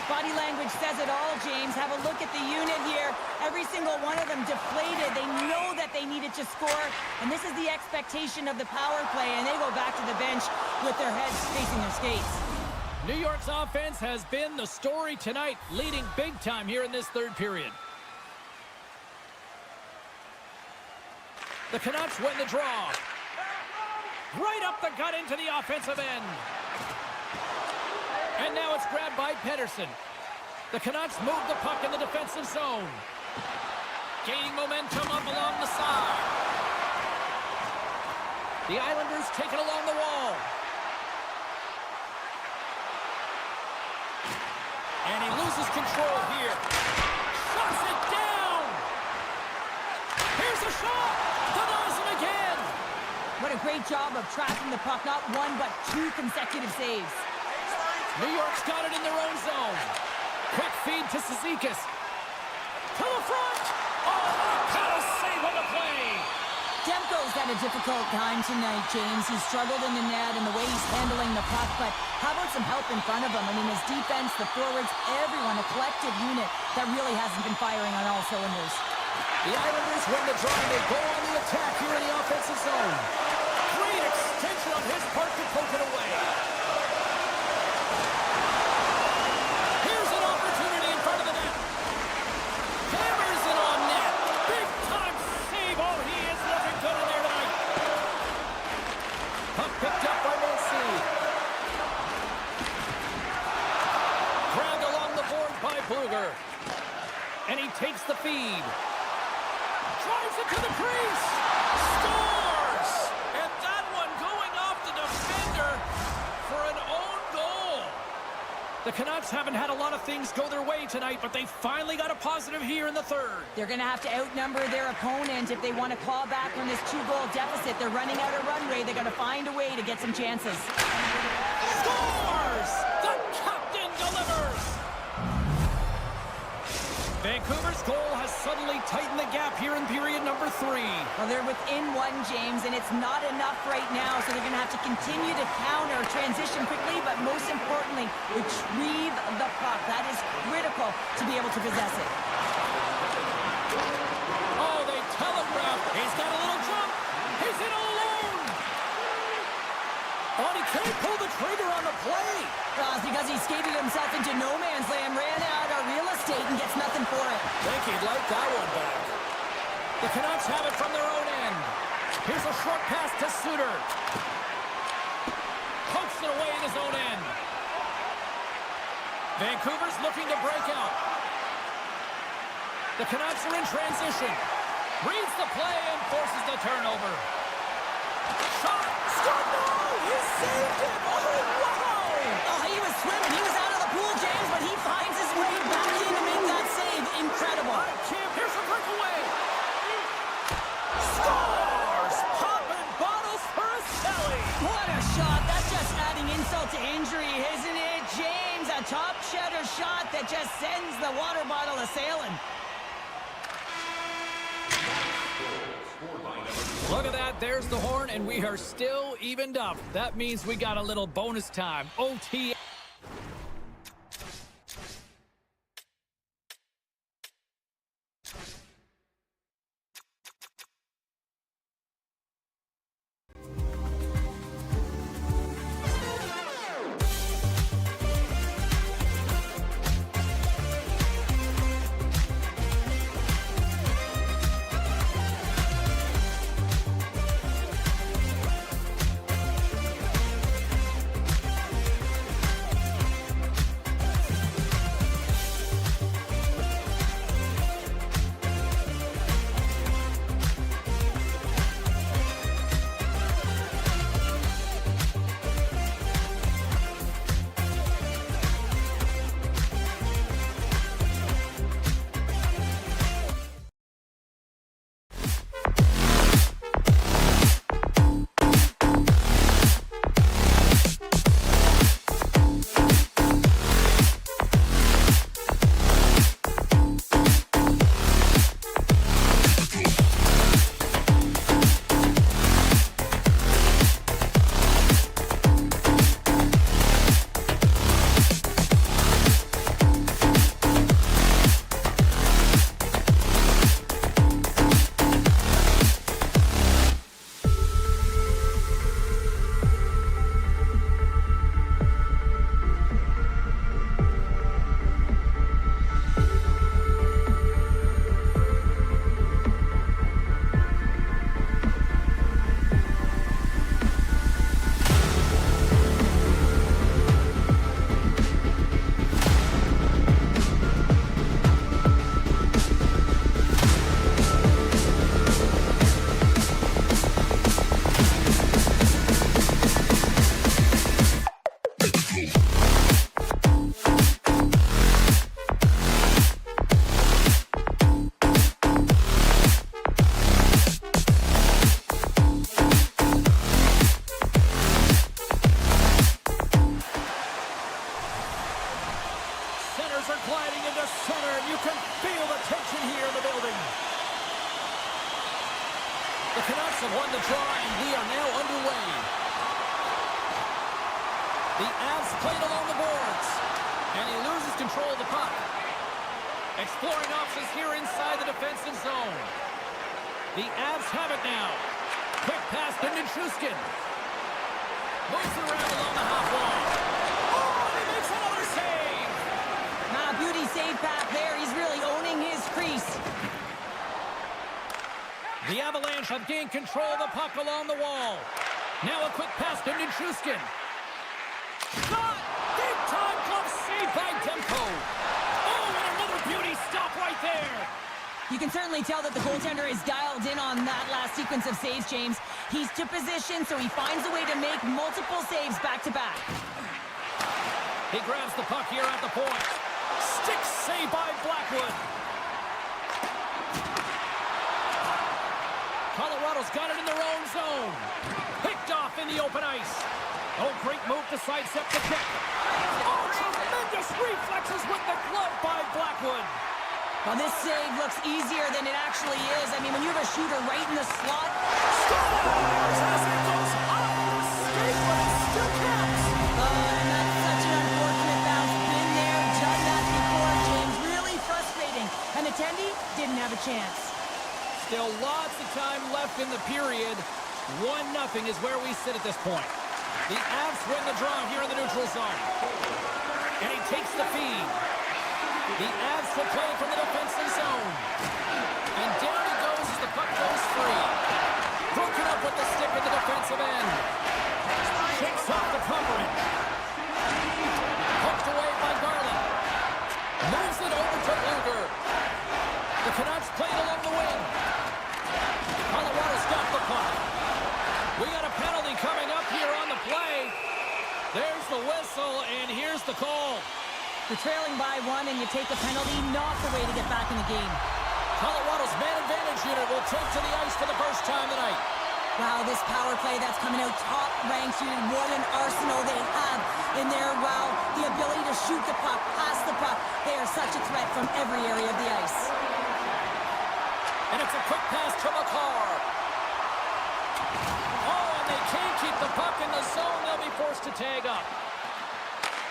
Body language says it all, James. Have a look at the unit here. Every single one of them deflated. They know that they needed to score, and this is the expectation of the power play, and they go back to the bench with their heads facing their skates. New York's offense has been the story tonight, leading big time here in this third period. The Canucks win the draw. Right up the gut into the offensive end. And now it's grabbed by Pettersson. The Canucks move the puck in the defensive zone. Gaining momentum up along the side. The Islanders take it along the wall. And he loses control here. Shuts it down. Here's a shot. Denies him again. What a great job of tracking the puck. Not one, but two consecutive saves. New York's got it in their own zone. Quick feed to Cizikas. To the front. Oh, what a save on the play. Demko's had a difficult time tonight, James. He's struggled in the net and the way he's handling the puck, but how about some help in front of him? I mean, his defense, the forwards, everyone, a collective unit that really hasn't been firing on all cylinders. The Islanders win the draw and they go on the attack here in the offensive zone. Great extension on his part to poke it away. Here's an opportunity in front of the net. Hammers it on net. Big time save. Oh, he is looking good in there tonight. Puck picked up by Mancini. Grabbed along the board by Bluger. And he takes the feed. Drives it to the crease. Scores! And that one going off the defender. The Canucks haven't had a lot of things go their way tonight, but they finally got a positive here in the third. They're going to have to outnumber their opponent if they want to claw back from this 2-goal deficit. They're running out of runway. They're going to find a way to get some chances. Scores! The captain delivers! Vancouver's goal has suddenly tightened the gap here in period number 3. Well, they're within 1, James, and it's not enough right now, so they're going to have to continue to counter, transition quickly, but most importantly, retrieve the puck. That is critical to be able to possess it. Oh, they telegraph. He's got a little jump. He's in alone. Oh, he can't pull the trigger on the play. Well, it's because he skated himself into no man's land, ran out of real estate, and gets nothing for it. Think he'd like that one back. The Canucks have it from their own end. Here's a short pass to Suter. Pokes it away in his own end. Vancouver's looking to break out. The Canucks are in transition. Reads the play and forces the turnover. Shot! Scott, no! He saved it! Oh, wow! Oh, he was swimming. He was out of the pool, James, but he finds his way back in to make that save. Incredible. Champ, here's a breakaway. Scores! Popping bottles for a Sally! What a shot. That's just adding insult to injury, isn't it, James? A top shutter shot that just sends the water bottle a-sailing. Look at that. There's the horn, and we are still evened up. That means we got a little bonus time. OT. Canucks have won the draw, and we are now underway. The Avs played along the boards, and he loses control of the puck. Exploring options here inside the defensive zone. The Avs have it now. Quick pass to Nichushkin. Moves it around along the half wall. Oh, and he makes another save. Beauty save back there. He's really owning his crease. The Avalanche have gained control of the puck along the wall. Now a quick pass to Nichushkin. Shot! Big time glove save by Demko. Oh, and another beauty stop right there. You can certainly tell that the goaltender is dialed in on that last sequence of saves, James. He's to position, so he finds a way to make multiple saves back-to-back. He grabs the puck here at the point. Stick save by Blackwood. Colorado's got it in their own zone. Picked off in the open ice. Oh, great move to sidestep the kick. Oh, tremendous reflexes with the glove by Blackwood. Well, this save looks easier than it actually is. I mean, when you have a shooter right in the slot. Scores as it goes off the skate, but it still counts. And that's such an unfortunate bounce. Been there, done that before, James. Really frustrating. And Attendee didn't have a chance. Still lots of time left in the period. 1-0 is where we sit at this point. The Avs win the draw here in the neutral zone. And he takes the feed. The Avs will play from the defensive zone. And down he goes as the puck goes free. Broken up with the stick in the defensive end. Shakes off the covering. Poked away by Garland. Moves it over to Luger. The Canucks play it along the wing. Colorado's got the puck. We got a penalty coming up here on the play. There's the whistle, and here's the call. You're trailing by 1 and you take a penalty, not the way to get back in the game. Colorado's man advantage unit will take to the ice for the first time tonight. Wow, this power play that's coming out top ranked unit. What an arsenal they have in there. Wow, the ability to shoot the puck, pass the puck. They are such a threat from every area of the ice. And it's a quick pass to McCarr. Oh, and they can't keep the puck in the zone. They'll be forced to tag up.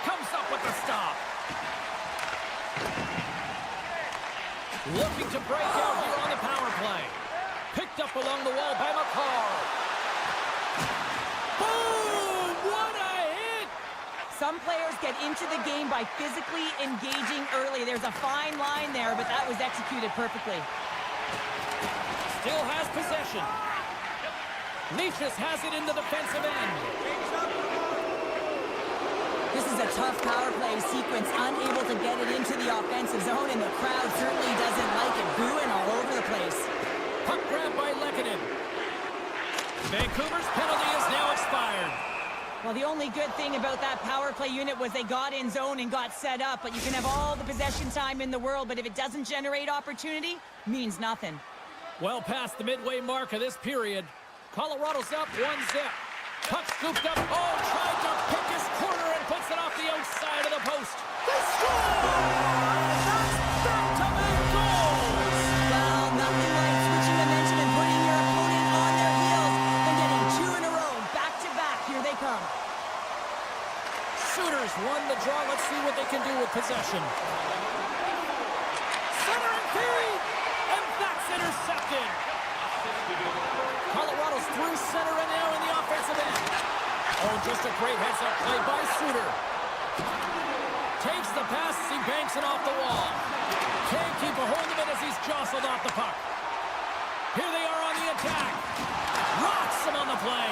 Comes up with the stop. Looking to break out here on the power play. Picked up along the wall by McCarr. Boom! What a hit! Some players get into the game by physically engaging early. There's a fine line there, but that was executed perfectly. Still has possession. Leachus has it in the defensive end. This is a tough power play sequence, unable to get it into the offensive zone, and the crowd certainly doesn't like it, booing all over the place. Puck grab by Lehkonen. Vancouver's penalty is now expired. Well, the only good thing about that power play unit was they got in zone and got set up, but you can have all the possession time in the world, but if it doesn't generate opportunity, means nothing. Well past the midway mark of this period. Colorado's up 1-0. Puck scooped up. Oh, tried to pick his corner and puts it off the outside of the post. They score! That's back-to-back goals! Well, nothing like switching momentum and putting your opponent on their heels and getting 2 in a row. Back-to-back, here they come. Shooters won the draw. Let's see what they can do with possession. Center and feed! And that's intercepted. Colorado's through center and now in the offensive end. Oh, just a great heads-up play by Suter. Takes the pass as he banks it off the wall. Can't keep a hold of it as he's jostled off the puck. Here they are on the attack. Rocks him on the play.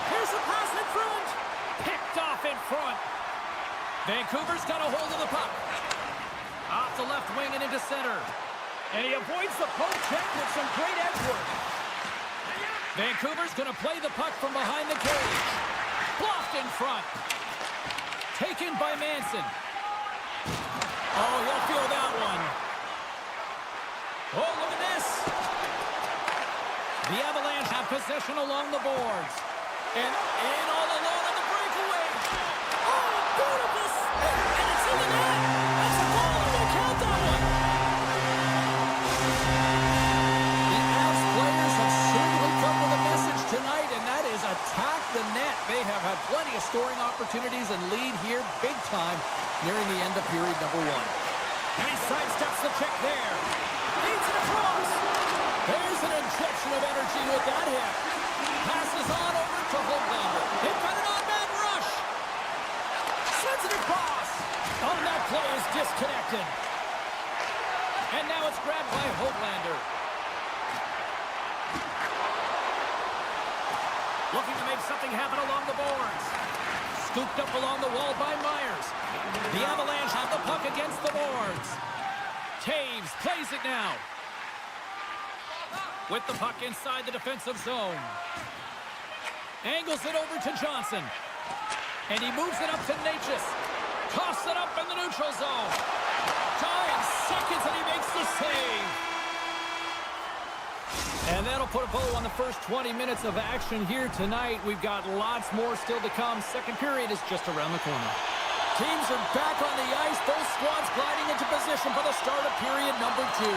Here's a pass in front. Picked off in front. Vancouver's got a hold of the puck. Off the left wing and into center. And he avoids the poke check with some great edge work. Vancouver's going to play the puck from behind the cage. Blocked in front. Taken by Manson. Oh, he'll feel that one. Oh, look at this. The Avalanche have possession along the boards. And in all alone on the breakaway. Oh, beautiful! And it's in the net. That's a goal. I'm going to count that one. The Avs players have certainly come with a message tonight, and that is attack the net. They have had plenty of scoring opportunities and lead here big time nearing the end of period number 1. And he sidesteps the check there. Leads it across. There's an injection of energy with that hit. Passes on over to Hoglander. They've got an on-man rush. Sends it across. Oh, that play is disconnected. And now it's grabbed by Hoglander. Looking to make something happen along the boards. Scooped up along the wall by Myers. The Avalanche have the puck against the boards. Taves plays it now. With the puck inside the defensive zone. Angles it over to Johnson. And he moves it up to Natchez. Toss it up in the neutral zone. Dying seconds, and he makes the save. And that'll put a bow on the first 20 minutes of action here tonight. We've got lots more still to come. Second period is just around the corner. Teams are back on the ice. Both squads gliding into position for the start of period number 2.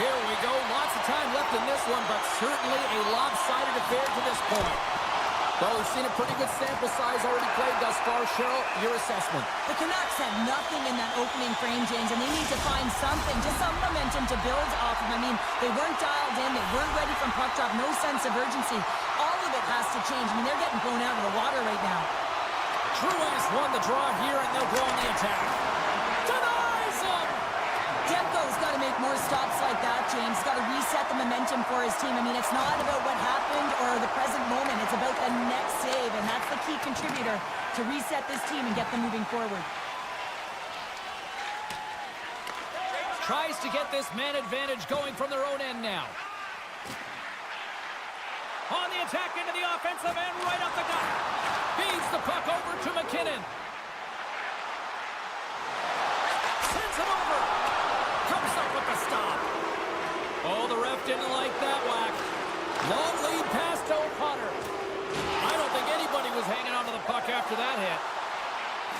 Here we go. Lots of time left in this one, but certainly a lopsided affair to this point. Well, we've seen a pretty good sample size already played thus far. Cheryl, your assessment. The Canucks had nothing in that opening frame, James, and they need to find something, just some momentum to build off of. I mean, they weren't dialed in. They weren't ready from puck drop. No sense of urgency. All of it has to change. I mean, they're getting blown out of the water right now. Truex won the draw here, and they'll go on the attack. Denies him! Demko's got to make more stops like that, James. He's got to reset the momentum for his team. I mean, it's not about what happened or the present moment. It's about the next save, and that's the key contributor to reset this team and get them moving forward. Tries to get this man advantage going from their own end now. On the attack into the offensive end, right up the gut. Feeds the puck over to McKinnon. Sends him over. Comes up with the stop. Oh, the ref didn't like that whack. Long lead pass to O'Connor. I don't think anybody was hanging onto the puck after that hit.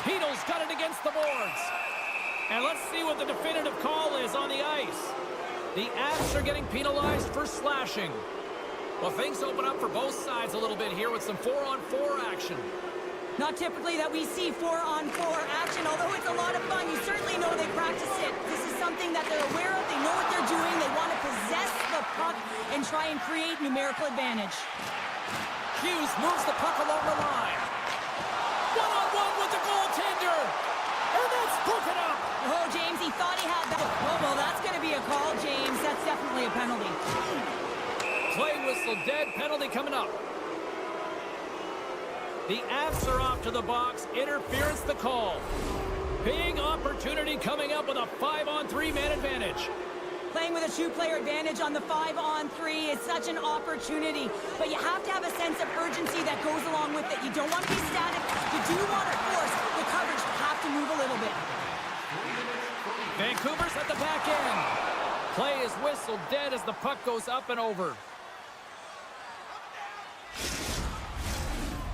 Pino's got it against the boards. And let's see what the definitive call is on the ice. The Avs are getting penalized for slashing. Well, things open up for both sides a little bit here with some 4-on-4 action. Not typically that we see 4-on-4 action, although it's a lot of fun. You certainly know they practice it. This is something that they're aware of. They know what they're doing. They want to possess the puck and try and create numerical advantage. Hughes moves the puck along the line. One-on-one with the goaltender. And that's broken up. Oh, James, he thought he had that. Oh, well, that's going to be a call, James. That's definitely a penalty. Play whistle dead. Penalty coming up. The Avs are off to the box. Interference the call. Big opportunity coming up with a 5-on-3 man advantage. Playing with a 2-player advantage on the 5-on-3 is such an opportunity. But you have to have a sense of urgency that goes along with it. You don't want to be static. You do want to force the coverage to have to move a little bit. Vancouver's at the back end. Play is whistled dead as the puck goes up and over.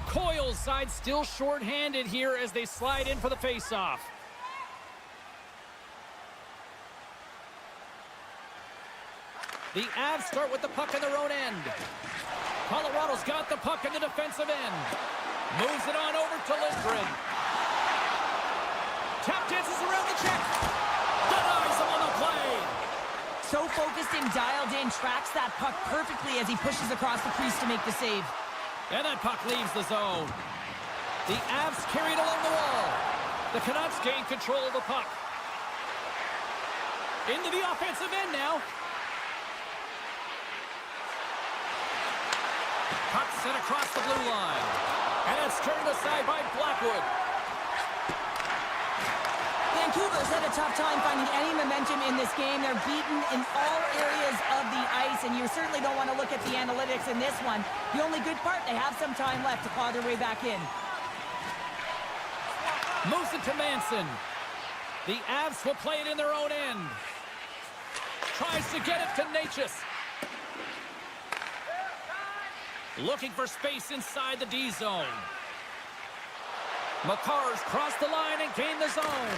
Coyle's side still short-handed here as they slide in for the face-off. The Avs start with the puck in their own end. Colorado's got the puck in the defensive end. Moves it on over to Lindgren. Tap dances around the check. Denies him on the play. So focused and dialed in, tracks that puck perfectly as he pushes across the crease to make the save. And that puck leaves the zone. The Avs carried along the wall. The Canucks gain control of the puck. Into the offensive end now. Puck sent across the blue line. And it's turned aside by Blackwood. Vancouver's had a tough time finding any momentum in this game. They're beaten in all areas of the ice, and you certainly don't want to look at the analytics in this one. The only good part, they have some time left to claw their way back in. Moves it to Manson. The Avs will play it in their own end. Tries to get it to Natchez. Looking for space inside the D zone. Makar's crossed the line and gained the zone.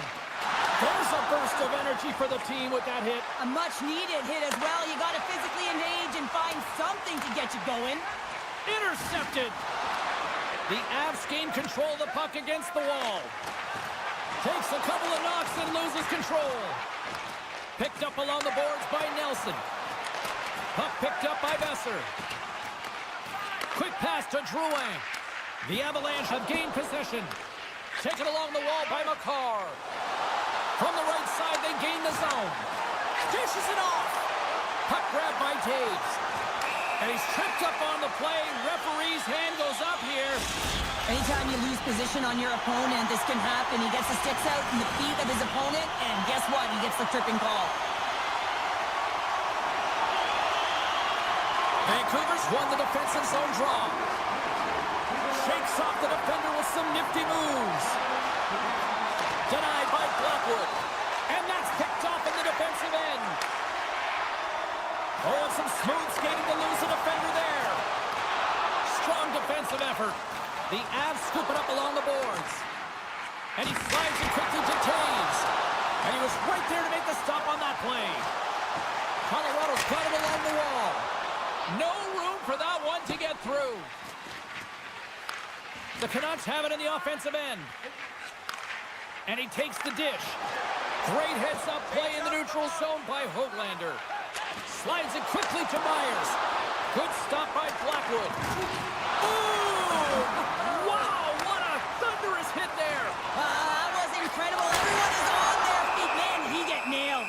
There's a burst of energy for the team with that hit. A much-needed hit as well. You got to physically engage and find something to get you going. Intercepted. The Avs gain control of the puck against the wall. Takes a couple of knocks and loses control. Picked up along the boards by Nelson. Puck picked up by Besser. Quick pass to Drouin. The Avalanche have gained possession. Taken along the wall by Makar. From the right side, they gain the zone. Dishes it off. Puck grabbed by Taves. And he's tripped up on the play. Referee's hand goes up here. Anytime you lose position on your opponent, this can happen. He gets the sticks out in the feet of his opponent, and guess what? He gets the tripping call. Vancouver's won the defensive zone draw. Shakes off the defender with some nifty moves. Denied by Blackwood. And that's picked off in the defensive end. Oh, and some smooth skating to lose a defender there. Strong defensive effort. The Avs scoop it up along the boards. And he slides it quickly to Taves. And he was right there to make the stop on that play. Colorado's got it along the wall. No room for that one to get through. The Canucks have it in the offensive end. And he takes the dish. Great heads-up play in the neutral zone by Höglander. Slides it quickly to Myers. Good stop by Blackwood. Ooh! Wow, what a thunderous hit there. That was incredible. Everyone is on their feet. Man, he get nailed.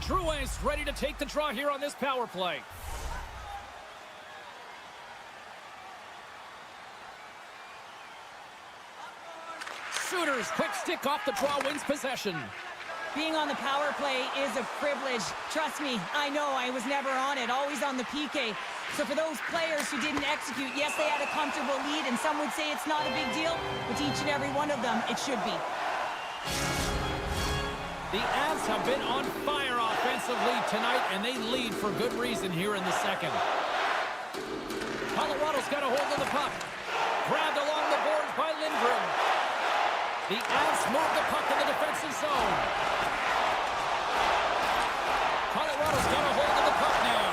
Drouin's ready to take the draw here on this power play. Suter's quick stick off the draw wins possession. Being on the power play is a privilege. Trust me, I know I was never on it, always on the PK. So for those players who didn't execute, yes, they had a comfortable lead, and some would say it's not a big deal, but to each and every one of them, it should be. The Avs have been on fire offensively tonight, and they lead for good reason here in the second. Colorado's got a hold of the puck. Grabbed along the boards by Lindgren. The Avs move the puck in the defensive zone. Colorado's got a hold of the puck now.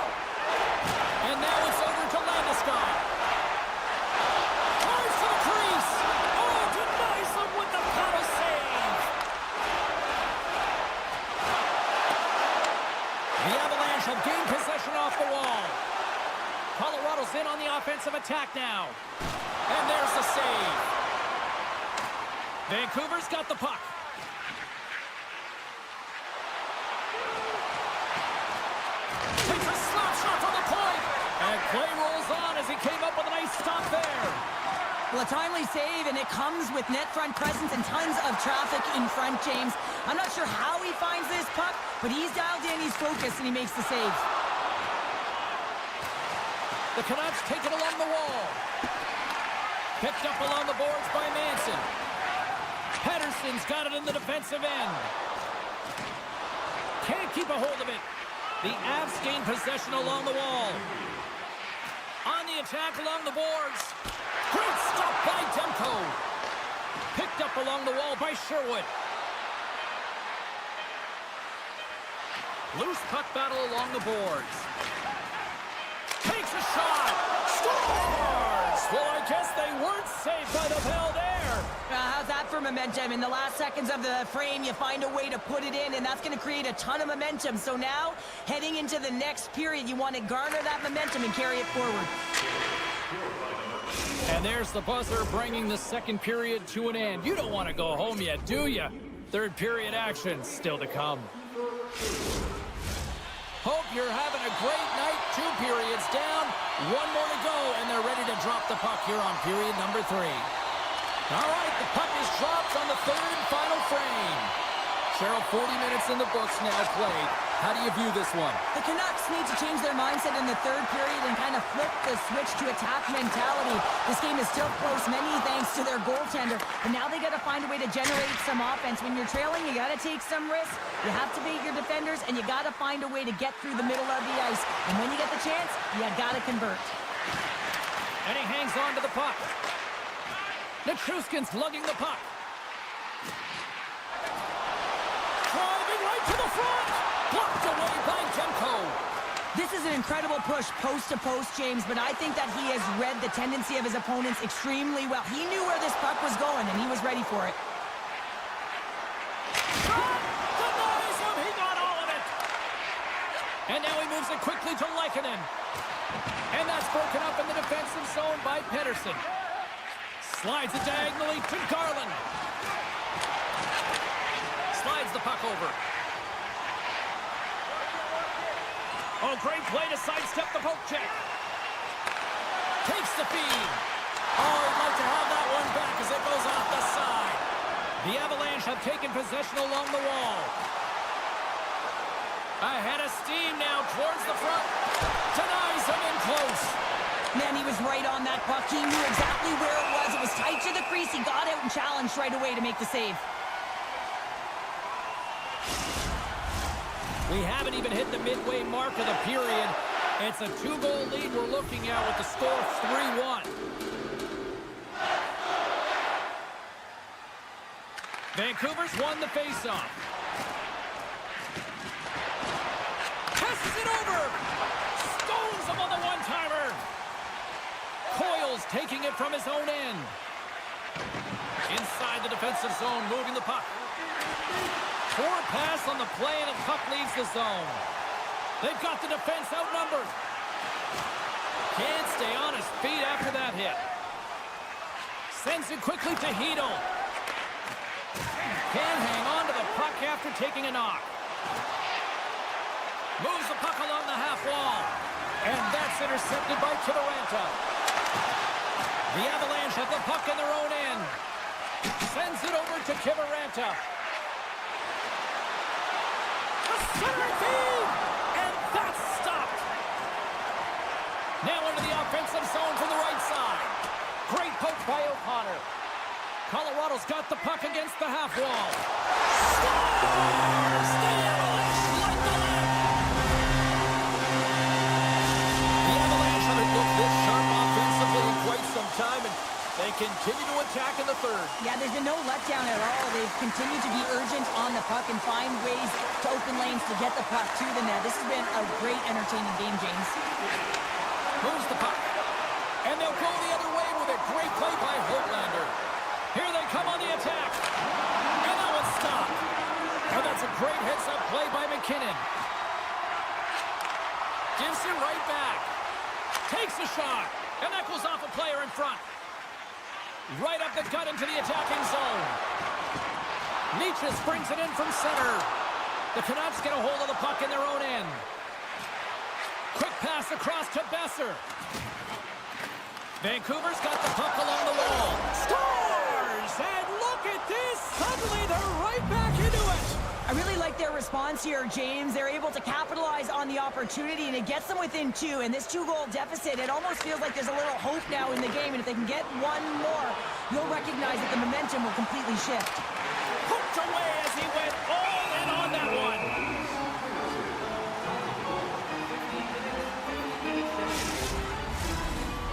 And now it's over to Landeskog. Tries to the crease. Oh, denies him with the power save. The Avalanche have gained possession off the wall. Colorado's in on the offensive attack now. And there's the save. Vancouver's got the puck. Takes a slap shot from the point. And play rolls on as he came up with a nice stop there. Well, a timely save, and it comes with net front presence and tons of traffic in front, James. I'm not sure how he finds this puck, but he's dialed in, he's focused, and he makes the save. The Canucks take it along the wall. Picked up along the boards by Manson. Pettersson's got it in the defensive end. Can't keep a hold of it. The Avs gain possession along the wall. On the attack along the boards. Great stop by Demko. Picked up along the wall by Sherwood. Loose puck battle along the boards. Takes a shot. Scores! Well, I guess they weren't safe by the bell there. How's that for momentum? In the last seconds of the frame, you find a way to put it in, and that's going to create a ton of momentum. So now, heading into the next period, you want to garner that momentum and carry it forward. And there's the buzzer bringing the second period to an end. You don't want to go home yet, do you? Third period action still to come. Hope you're having a great night. 2 periods down, 1 more to go, and they're ready to drop the puck here on period number 3. All right, the puck is dropped on the third and final frame. Cheryl, 40 minutes in the books now played. How do you view this one? The Canucks need to change their mindset in the third period and kind of flip the switch to attack mentality. This game is still close, many thanks to their goaltender. But now they got to find a way to generate some offense. When you're trailing, you got to take some risks. You have to beat your defenders, and you got to find a way to get through the middle of the ice. And when you get the chance, you got to convert. And he hangs on to the puck. Nichushkin's lugging the puck. Driving right to the front. Blocked away by Demko. This is an incredible push post to post, James, but I think that he has read the tendency of his opponents extremely well. He knew where this puck was going, and he was ready for it. Shot! Denies him! He got all of it! And now he moves it quickly to Lehkonen. And that's broken up in the defensive zone by Pettersson. Slides it diagonally to Garland. Slides the puck over. Oh, great play to sidestep the poke check. Takes the feed. Oh, he'd like to have that one back as it goes off the side. The Avalanche have taken possession along the wall. Ahead of steam now towards the front. Denies him in close. Man, he was right on that puck. He knew exactly where it was. It was tight to the crease. He got out and challenged right away to make the save. We haven't even hit the midway mark of the period. It's a 2-goal lead we're looking at with the score of 3-1. Vancouver's won the faceoff. Passes it over. Stones him on the one-timer. Coyle's taking it from his own end. Inside the defensive zone, moving the puck. Forward pass on the play, and the puck leaves the zone. They've got the defense outnumbered. Can't stay on his feet after that hit. Sends it quickly to Hedl. Can't hang on to the puck after taking a knock. Moves the puck along the half wall. And that's intercepted by Kiviranta. The Avalanche have the puck in their own end. Sends it over to Kiviranta. A center feed! And that's stopped. Now into the offensive zone from the right side. Great poke by O'Connor. Colorado's got the puck against the half wall. Scores! The Avalanche light the lamp. The Avalanche haven't looked this sharp offensively in quite some time, and they continue to attack in the third. Yeah, there's been no letdown at all. They've continued to be urgent on the puck and find ways to open lanes to get the puck to the net. This has been a great, entertaining game, James. Moves the puck. And they'll go the other way with a great play by Hoglander. Here they come on the attack. And that one's stopped. And that's a great heads-up play by McKinnon. Gives it right back. Takes a shot. And that goes off a player in front. Right up the gut into the attacking zone. Nietzsche brings it in from center. The Canucks get a hold of the puck in their own end. Quick pass across to Besser. Vancouver's got the puck along the wall. Scores! And look at this! Suddenly they're right back into it! I really like their response here, James. They're able to capitalize on the opportunity, and it gets them within 2. And this 2-goal deficit, it almost feels like there's a little hope now in the game. And if they can get one more, you'll recognize that the momentum will completely shift. Hooked away as he went all in on that one.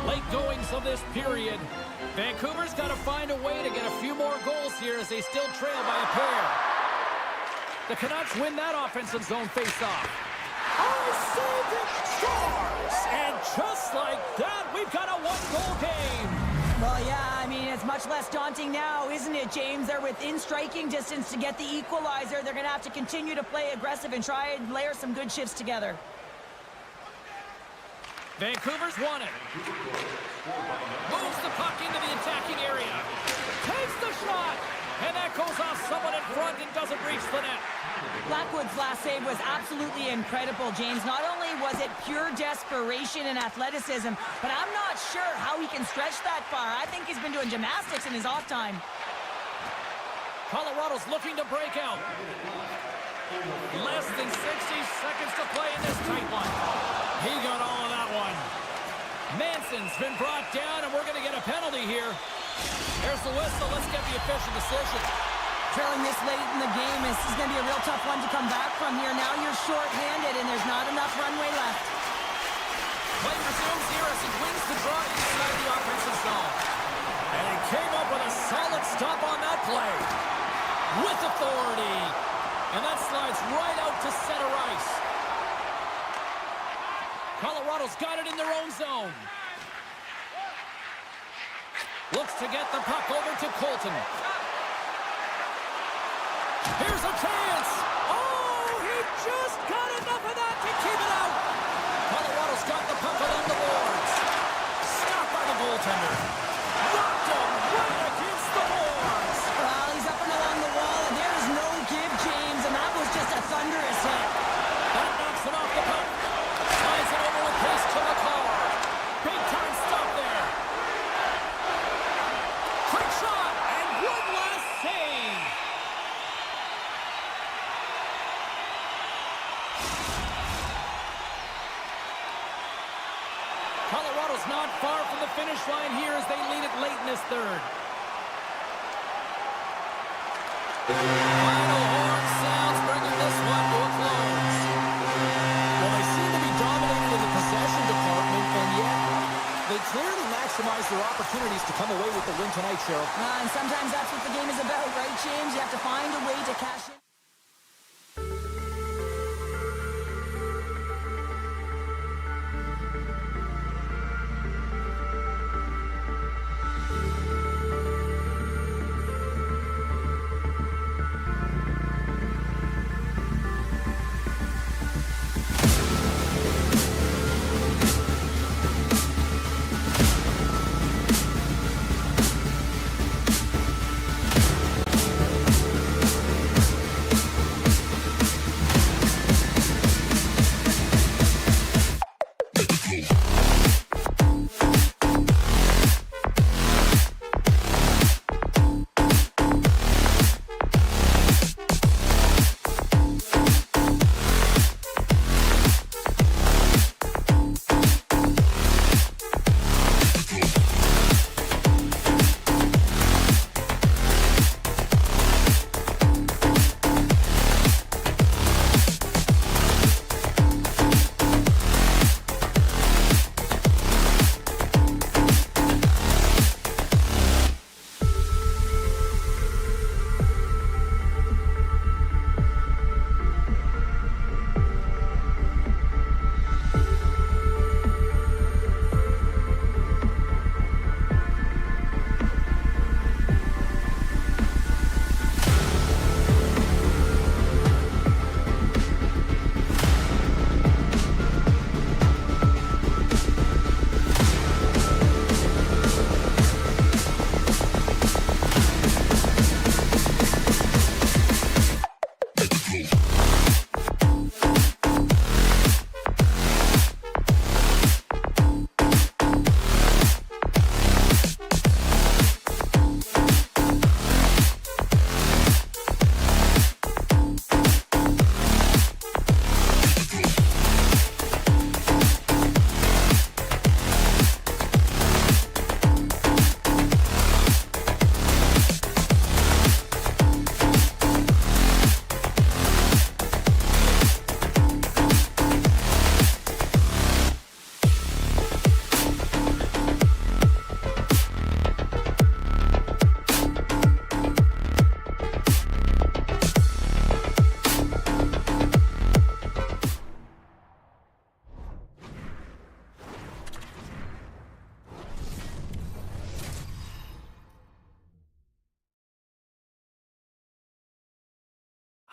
Late goings of this period. Vancouver's got to find a way to get a few more goals here as they still trail by a pair. The Canucks win that offensive zone face-off. I saved it! Scores! And just like that, we've got a 1-goal game. Well, yeah, I mean, it's much less daunting now, isn't it, James? They're within striking distance to get the equalizer. They're going to have to continue to play aggressive and try and layer some good shifts together. Vancouver's won it. Moves the puck into the attacking area. Takes the shot. And that goes off someone in front and doesn't reach the net. Blackwood's last save was absolutely incredible, James. Not only was it pure desperation and athleticism, but I'm not sure how he can stretch that far. I think he's been doing gymnastics in his off time. Colorado's looking to break out. Less than 60 seconds to play in this tight one. He got all of that one. Manson's been brought down, and we're going to get a penalty here. There's the whistle. Let's get the official decision. Trailing this late in the game, this is going to be a real tough one to come back from here. Now you're short-handed, and there's not enough runway left. Play resumes here as he wins the draw inside the offensive zone. And he came up with a solid stop on that play. With authority. And that slides right out to center ice. Colorado's got it in their own zone. Looks to get the puck over to Colton. Here's a chance. Oh, he just got enough of that to keep it out. Colorado's got the puck along the boards. Stopped by the goaltender. Knocked him right against the boards. Well, he's up and along the wall, and there is no give, James, and that was just a thunderous hit. That knocks him off the puck. Slides it over with pace to the car. Big time stop there. Quick shot, and one last save. not far from the finish line here as they lead it late in this third. Final horn sounds, bringing this one to a close. Well, they seem to be dominated in the possession department, and yet they clearly maximize their opportunities to come away with the win tonight, Cheryl. And sometimes that's what the game is about, right, James? You have to find a way to cash in.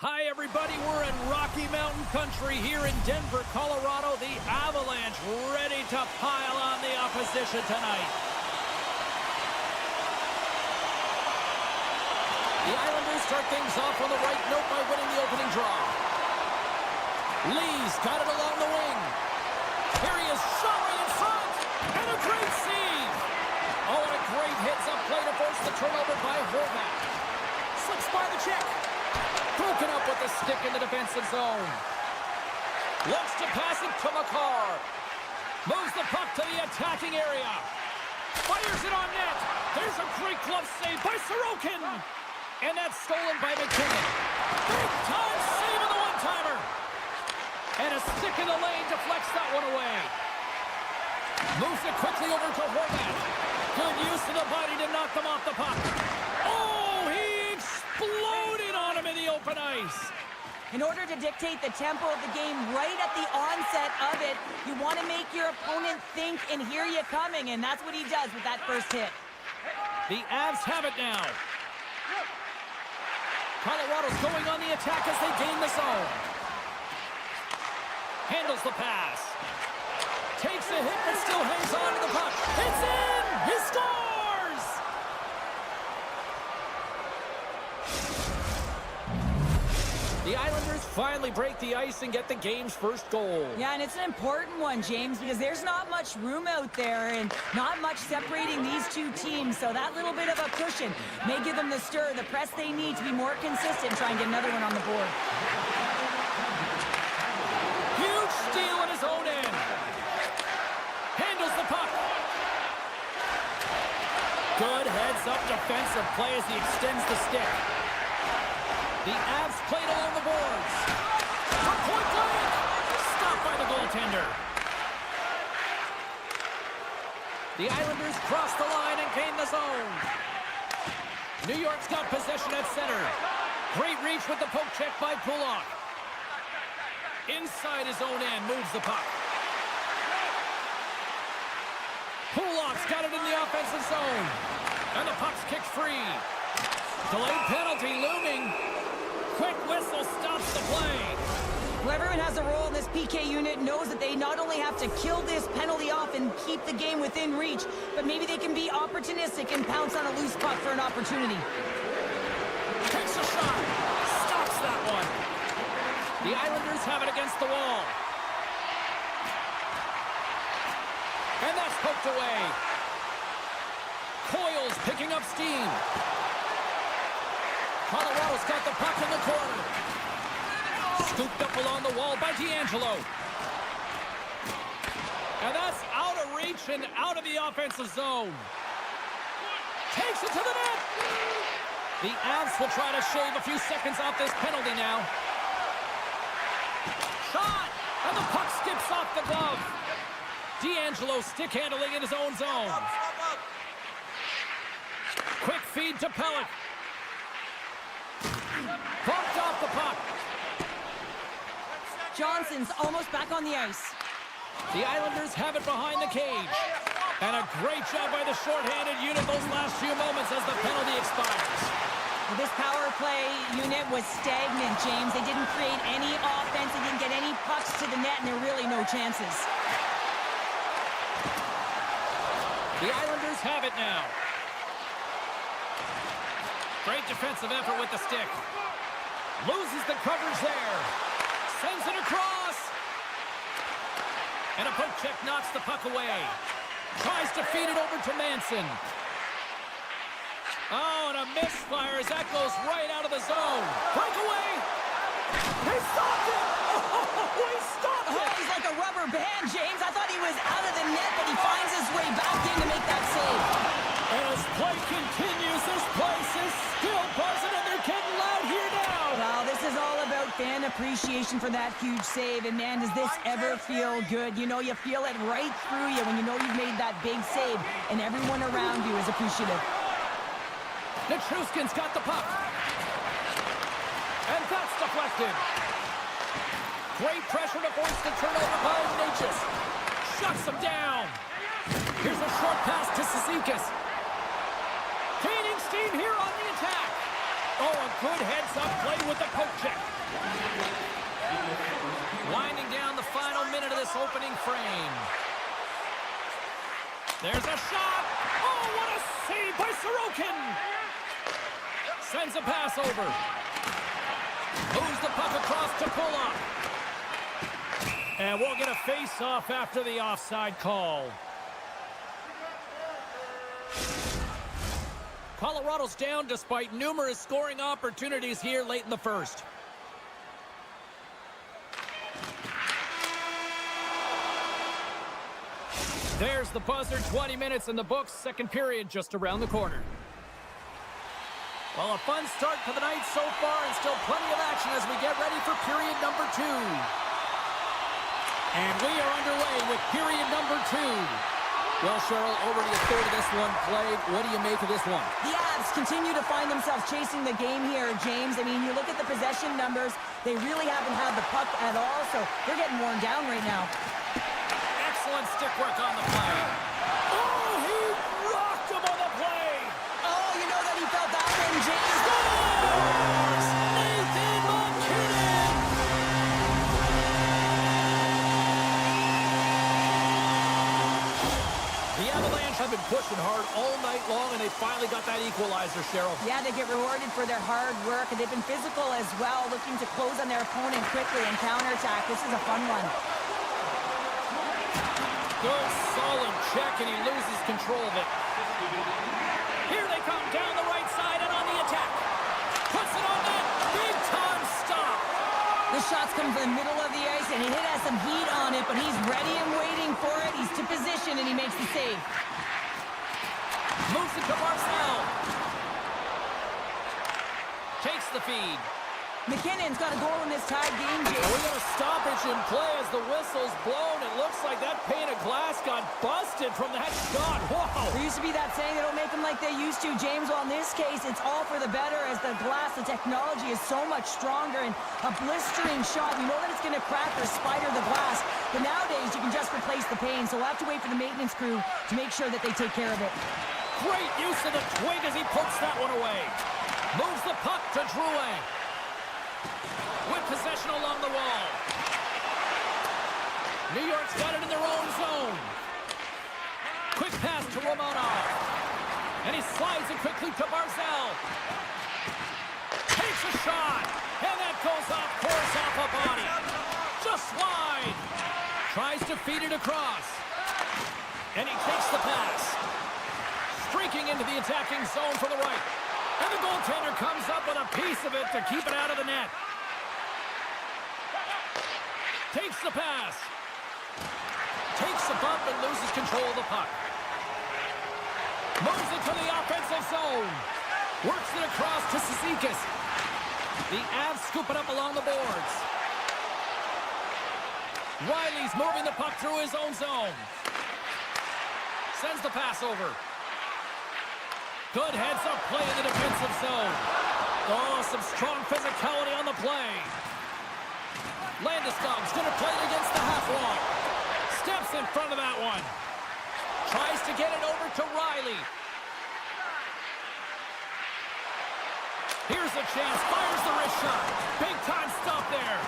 Hi, everybody. We're in Rocky Mountain Country here in Denver, Colorado. The Avalanche ready to pile on the opposition tonight. The Islanders start things off on the right note by winning the opening draw. Lee's got it along the wing. Here he is, showing in front, and a great save. Oh, and a great hits-up play to force the turnover by Horvat. Slips by the check. Broken up with the stick in the defensive zone. Looks to pass it to McCarr. Moves the puck to the attacking area. Fires it on net. There's a great glove save by Sorokin. And that's stolen by McKinnon. Big time save of the one-timer. And a stick in the lane deflects that one away. Moves it quickly over to Horvat. Good use of the body to knock them off the puck. Oh, he exploded on him in the open ice. In order to dictate the tempo of the game right at the onset of it, you want to make your opponent think and hear you coming, and that's what he does with that first hit. The Avs have it now. Colorado's going on the attack as they gain the zone. Handles the pass. Takes a hit but still hangs on to the puck. It's in! He scores! The Islanders finally break the ice and get the game's first goal. Yeah, and it's an important one, James, because there's not much room out there and not much separating these two teams. So that little bit of a cushion may give them the stir, the press they need to be more consistent and try and get another one on the board. Huge steal at his own end. Handles the puck. Some defensive play as he extends the stick. The Avs played along the boards. From point blank. Stopped by the goaltender. The Islanders cross the line and gain the zone. New York's got possession at center. Great reach with the poke check by Pulak. Inside his own end, moves the puck. Pulak's got it in the offensive zone. And the puck's kicked free. Delayed penalty looming. Quick whistle stops the play. Well, everyone has a role in this PK unit, knows that they not only have to kill this penalty off and keep the game within reach, but maybe they can be opportunistic and pounce on a loose puck for an opportunity. Takes a shot. Stops that one. The Islanders have it against the wall. And that's poked away. Coyle's picking up steam. Colorado's got the puck in the corner. Scooped up along the wall by D'Angelo. And that's out of reach and out of the offensive zone. Takes it to the net. The Avs will try to shave a few seconds off this penalty now. Shot! And the puck skips off the glove. D'Angelo stick handling in his own zone. Quick feed to Pelech. Bumped off the puck. Johnson's almost back on the ice. The Islanders have it behind the cage. And a great job by the shorthanded unit those last few moments as the penalty expires. Well, this power play unit was stagnant, James. They didn't create any offense. They didn't get any pucks to the net, and there were really no chances. The Islanders have it now. Great defensive effort with the stick. Loses the coverage there. Sends it across. And a poke check knocks the puck away. Tries to feed it over to Manson. Oh, and a misfire as that goes right out of the zone. Breakaway. He stopped it. Oh, he stopped it. Oh, he's like a rubber band, James. I thought he was out of the net, but he finds his way back in to make that save. As play continues, this place is still buzzing, and they're getting loud here now. Well, this is all about fan appreciation for that huge save, and man, does this ever feel good. You know, you feel it right through you when you know you've made that big save, and everyone around you is appreciative. Nichushkin's got the puck. And that's deflected. Great pressure to force the turnover by Natchez. Shuts him down. Here's a short pass to Cizikas. Gaining steam here on the attack. Oh, a good heads-up play with the poke check. Winding down the final minute of this opening frame. There's a shot. Oh, what a save by Sorokin. Sends a pass over. Moves the puck across to Pulak. And we'll get a face-off after the offside call. Colorado's down despite numerous scoring opportunities here late in the first. There's the buzzer, 20 minutes in the books, second period just around the corner. Well, a fun start to the night so far and still plenty of action as we get ready for period number 2. And we are underway with period number 2. Well, Cheryl, already a third of this one played. What do you make of this one? The Avs continue to find themselves chasing the game here, James. I mean, you look at the possession numbers, they really haven't had the puck at all, so they're getting worn down right now. Excellent stick work on the play. Oh, he rocked him on the play. Oh, you know that he felt that one, James. Scores! Nathan MacKinnon! The Avalanche have been pushing hard all night long, and they finally got that equalizer, Cheryl. Yeah, they get rewarded for their hard work, and they've been physical as well, looking to close on their opponent quickly and counterattack. This is a fun one. Good, solid check, and he loses control of it. Here they come down the right side and on the attack. Puts it on that big-time stop. The shots come from the middle of the ice, and it has some heat on it, but he's ready and waiting for it. He's to position, and he makes the save. Moves it to Barzal. Takes the feed. McKinnon's got a goal in this tied game, James. We got a stoppage in play as the whistle's blown. It looks like that pane of glass got busted from that shot. Wow. There used to be that saying, they don't make them like they used to, James. Well, in this case, it's all for the better as the glass, the technology is so much stronger, and a blistering shot, you know that it's going to crack or spider the glass, but nowadays you can just replace the pane, so we'll have to wait for the maintenance crew to make sure that they take care of it. Great use of the twig as he pokes that one away. Moves the puck to Drouin. With possession along the wall. New York's got it in their own zone. Quick pass to Romanov. And he slides it quickly to Barzal. Takes a shot. And that goes off course off a body. Just wide. Tries to feed it across. And he takes the pass. Streaking into the attacking zone for the right. And the goaltender comes up with a piece of it to keep it out of the net. Takes the pass. Takes a bump and loses control of the puck. Moves it to the offensive zone. Works it across to Cizikas. The Avs scoop it up along the boards. Riley's moving the puck through his own zone. Sends the pass over. Good heads-up play in the defensive zone. Oh, some strong physicality on the play. Landeskog's going to play it against the half wall. Steps in front of that one. Tries to get it over to Riley. Here's a chance. Fires the wrist shot. Big time stop there.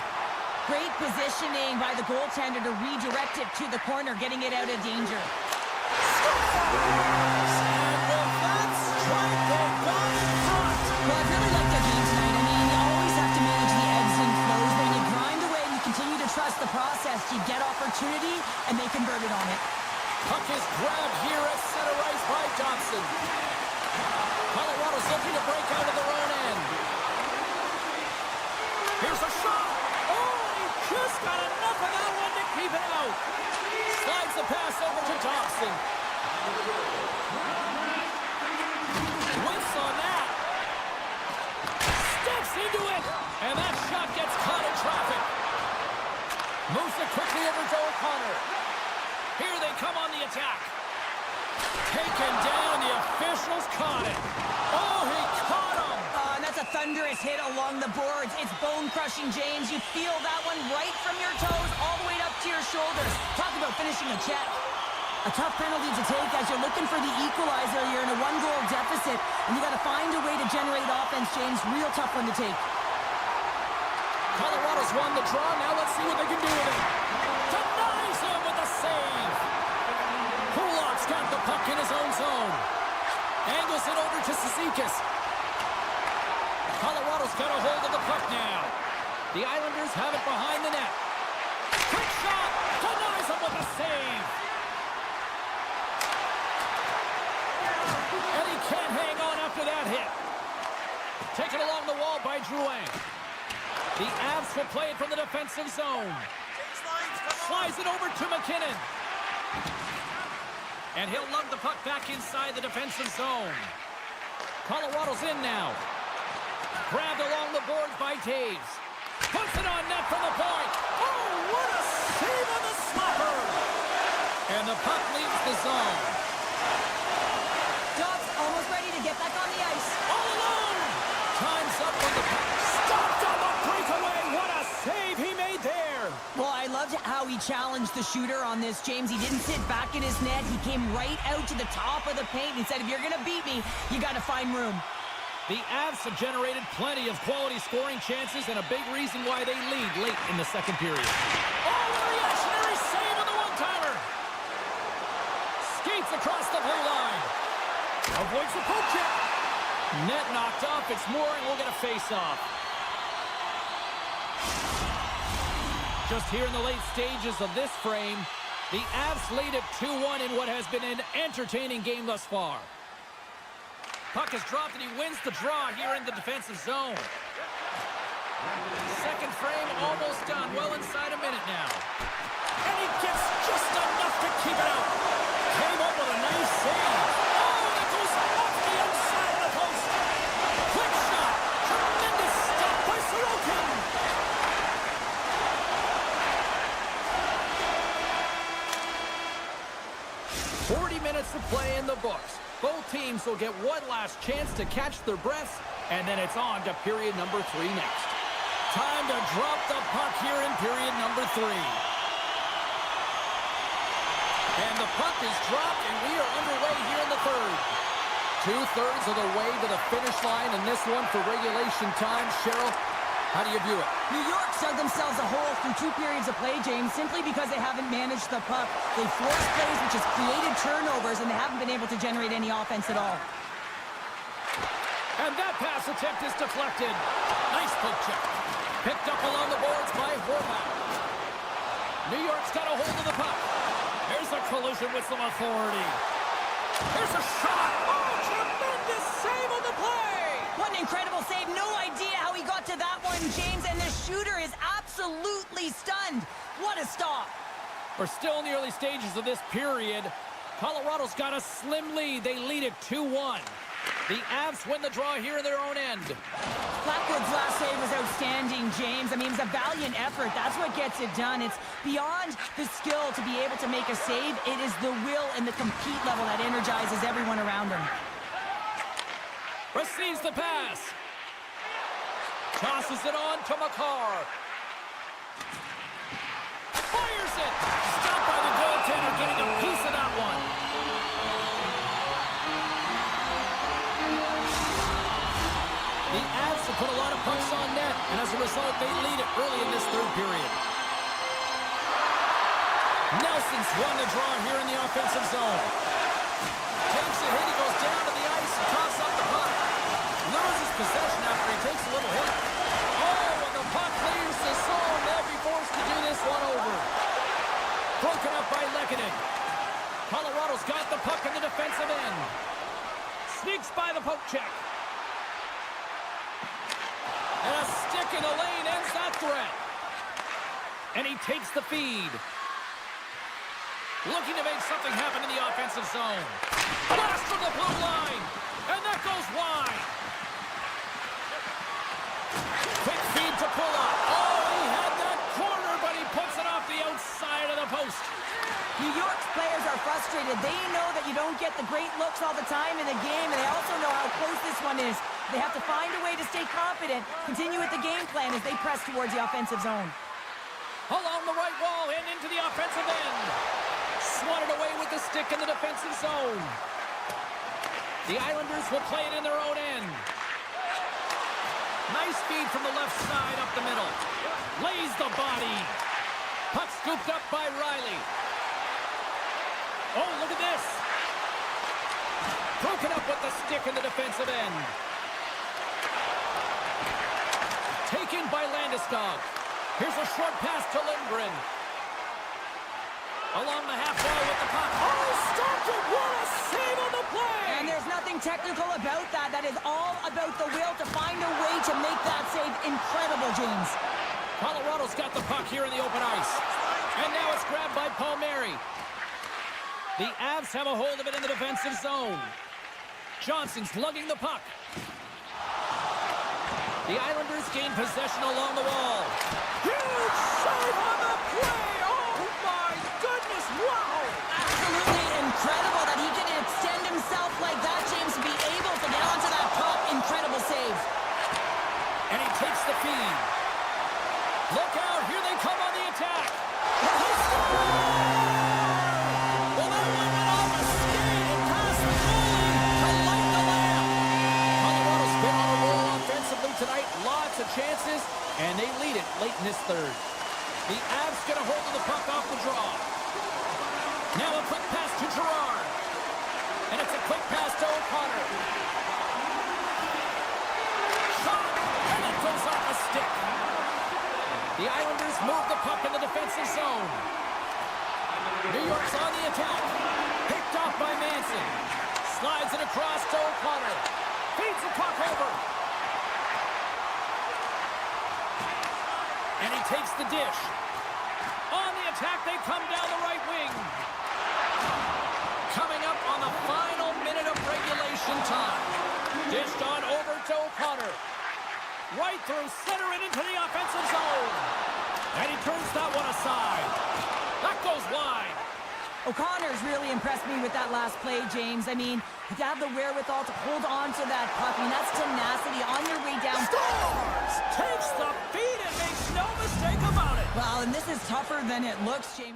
Great positioning by the goaltender to redirect it to the corner, getting it out of danger. Well, I've really liked their game tonight. I mean, you always have to manage the ebbs and flows, but when you grind away and you continue to trust the process, you get opportunity, and they convert it on it. Puck is grabbed here at center ice by Dobson. Colorado's looking to break out of their own end. Here's a shot. Oh, he just got enough of that one to keep it out. Slides the pass over to Dobson. Whiffs on that. Steps into it. And that shot gets caught in traffic. Moves it quickly over to O'Connor. Here they come on the attack. Taken down. The officials caught it. Oh, he caught him. And that's a thunderous hit along the boards. It's bone-crushing, James. You feel that one right from your toes all the way up to your shoulders. Talk about finishing a check. A tough penalty to take as you're looking for the equalizer. You're in a one-goal deficit, and you got to find a way to generate offense, James. Real tough one to take. Colorado's won the draw. Now let's see what they can do with it. Denies him with a save. Kulak's got the puck in his own zone. Angles it over to Cizikas. Colorado's got a hold of the puck now. The Islanders have it behind the net. Quick shot. Denies him with a save. And he can't hang on after that hit. Taken along the wall by Drouin. The Avs will play it from the defensive zone. Slides it over to McKinnon. And he'll lug the puck back inside the defensive zone. Colorado's in now. Grabbed along the boards by Taves. Puts it on net from the point. Oh, what a save on the slapper! And the puck leaves the zone. Dobbs almost ready to get back on the ice. All alone! Time's up on the puck. Stopped on the breakaway. What a save he made there. Well, I loved how he challenged the shooter on this, James. He didn't sit back in his net. He came right out to the top of the paint and said, if you're going to beat me, you got to find room. The Avs have generated plenty of quality scoring chances and a big reason why they lead late in the second period. Oh, what a reactionary save on the one-timer. Skates across the blue line. Avoids the poke check. Net knocked off. It's Moore, and we'll get a face-off. Just here in the late stages of this frame, the Avs lead at 2-1 in what has been an entertaining game thus far. Puck is dropped, and he wins the draw here in the defensive zone. Second frame almost done. Well inside a minute now. And he gets just enough to keep it out. Came up with a nice save. Oh, that goes 40 minutes of play in the books. Both teams will get one last chance to catch their breaths, and then it's on to period number 3 next. Time to drop the puck here in period number 3. And the puck is dropped, and we are underway here in the third. 2/3 of the way to the finish line in this one for regulation time. Cheryl, how do you view it? New York dug themselves a hole through 2 periods of play, James, simply because they haven't managed the puck. They forced plays, which has created turnovers, and they haven't been able to generate any offense at all. And that pass attempt is deflected. Nice poke check. Picked up along the boards by Horvath. New York's got a hold of the puck. Here's a collision with some authority. Here's a shot. Oh, tremendous save on the play. What an incredible save. No idea how he got to that one, James, and the shooter is absolutely stunned. What a stop. We're still in the early stages of this period. Colorado's got a slim lead. They lead it 2-1. The Avs win the draw here in their own end. Blackwood's last save was outstanding, James. I mean, it was a valiant effort. That's what gets it done. It's beyond the skill to be able to make a save. It is the will and the compete level that energizes everyone around him. Receives the pass. Tosses it on to Makar. Fires it. Stopped by the goaltender, getting a piece of that one. The Avs have put a lot of pucks on net, and as a result, they lead it early in this third period. Nelson's won the draw here in the offensive zone. Takes a hit, he goes down to the ice and tosses up the puck. Loses possession after he takes a little hit. Oh, and the puck leaves the zone. They'll be forced to do this one over. Broken up by Lehkonen. Colorado's got the puck in the defensive end. Sneaks by the poke check. And a stick in the lane ends that threat. And he takes the feed. Looking to make something happen in the offensive zone. Blast from the blue line. And that goes wide. Quick feed to pull up. Oh, he had that corner, but he puts it off the outside of the post. New York's players are frustrated. They know that you don't get the great looks all the time in a game, and they also know how close this one is. They have to find a way to stay confident, continue with the game plan as they press towards the offensive zone. Along the right wall and into the offensive end. Swatted away with the stick in the defensive zone. The Islanders will play it in their own end. Nice feed from the left side up the middle. Lays the body. Puck scooped up by Riley. Oh, look at this. Broken up with the stick in the defensive end. Taken by Landeskog. Here's a short pass to Lindgren. Along the half wall with the puck. Oh, stopped it. What a save on the play. And there's nothing technical about that. That is all about the will to find a way to make that save incredible, James. Colorado's got the puck here in the open ice. And now it's grabbed by Palmieri. The Avs have a hold of it in the defensive zone. Johnson's lugging the puck. The Islanders gain possession along the wall. Huge save on the play! Oh my goodness, wow! Absolutely incredible that he can extend himself like that, James, to be able to get onto that puck. Incredible save. And he takes the feed. Look out, here they come on the attack. He scores! Well, that one went off a skate and past the goalie to light the lamp. Colorado's been on a roll offensively tonight. Lots of chances, and they lead it late in this third. The Avs get a hold of the puck off the draw. Now a quick pass to Girard. And it's a quick pass to O'Connor. Shot, and it goes off a stick. The Islanders move the puck in the defensive zone. New York's on the attack. Picked off by Manson. Slides it across to O'Connor. Feeds the puck over. And he takes the dish. On the attack, they come down the right wing. Coming up on the final minute of regulation time. Dished on over to O'Connor. Right through center and into the offensive zone. And he turns that one aside. That goes wide. O'Connor's really impressed me with that last play, James. I mean, to have the wherewithal to hold on to that puck, I mean, that's tenacity on your way down. Scores! Takes the feed and makes no mistake about it. Well, and this is tougher than it looks, James.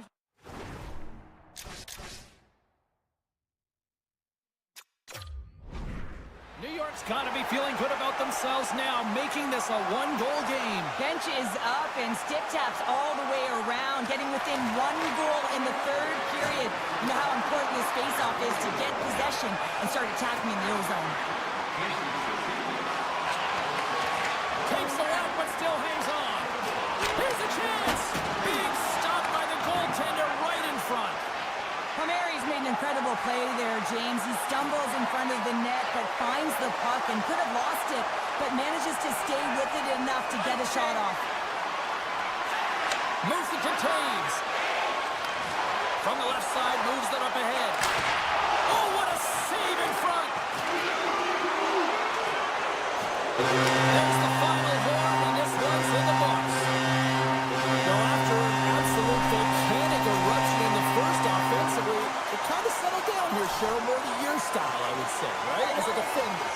New York's got to be feeling good about themselves now, making this a one-goal game. Bench is up and stick taps all the way around, getting within 1 goal in the third period. You know how important this faceoff is to get possession and start attacking in the O-zone. Takes the lap, but still hangs on. Here's a chance. Being stopped by the goaltender right in front. Palmieri's made an incredible play there, James. He stumbles in front of the net, but finds the puck and could have lost it, but manages to stay with it enough to get a shot off. Moves it to Taves. From the left side, moves it up ahead. Oh, what a save in front. There's the final horn, and this one's in the books. Now, after an absolute volcanic eruption in the first offensively, it kind of settled down here, Cheryl, more to your style, I would say, right? As a defender.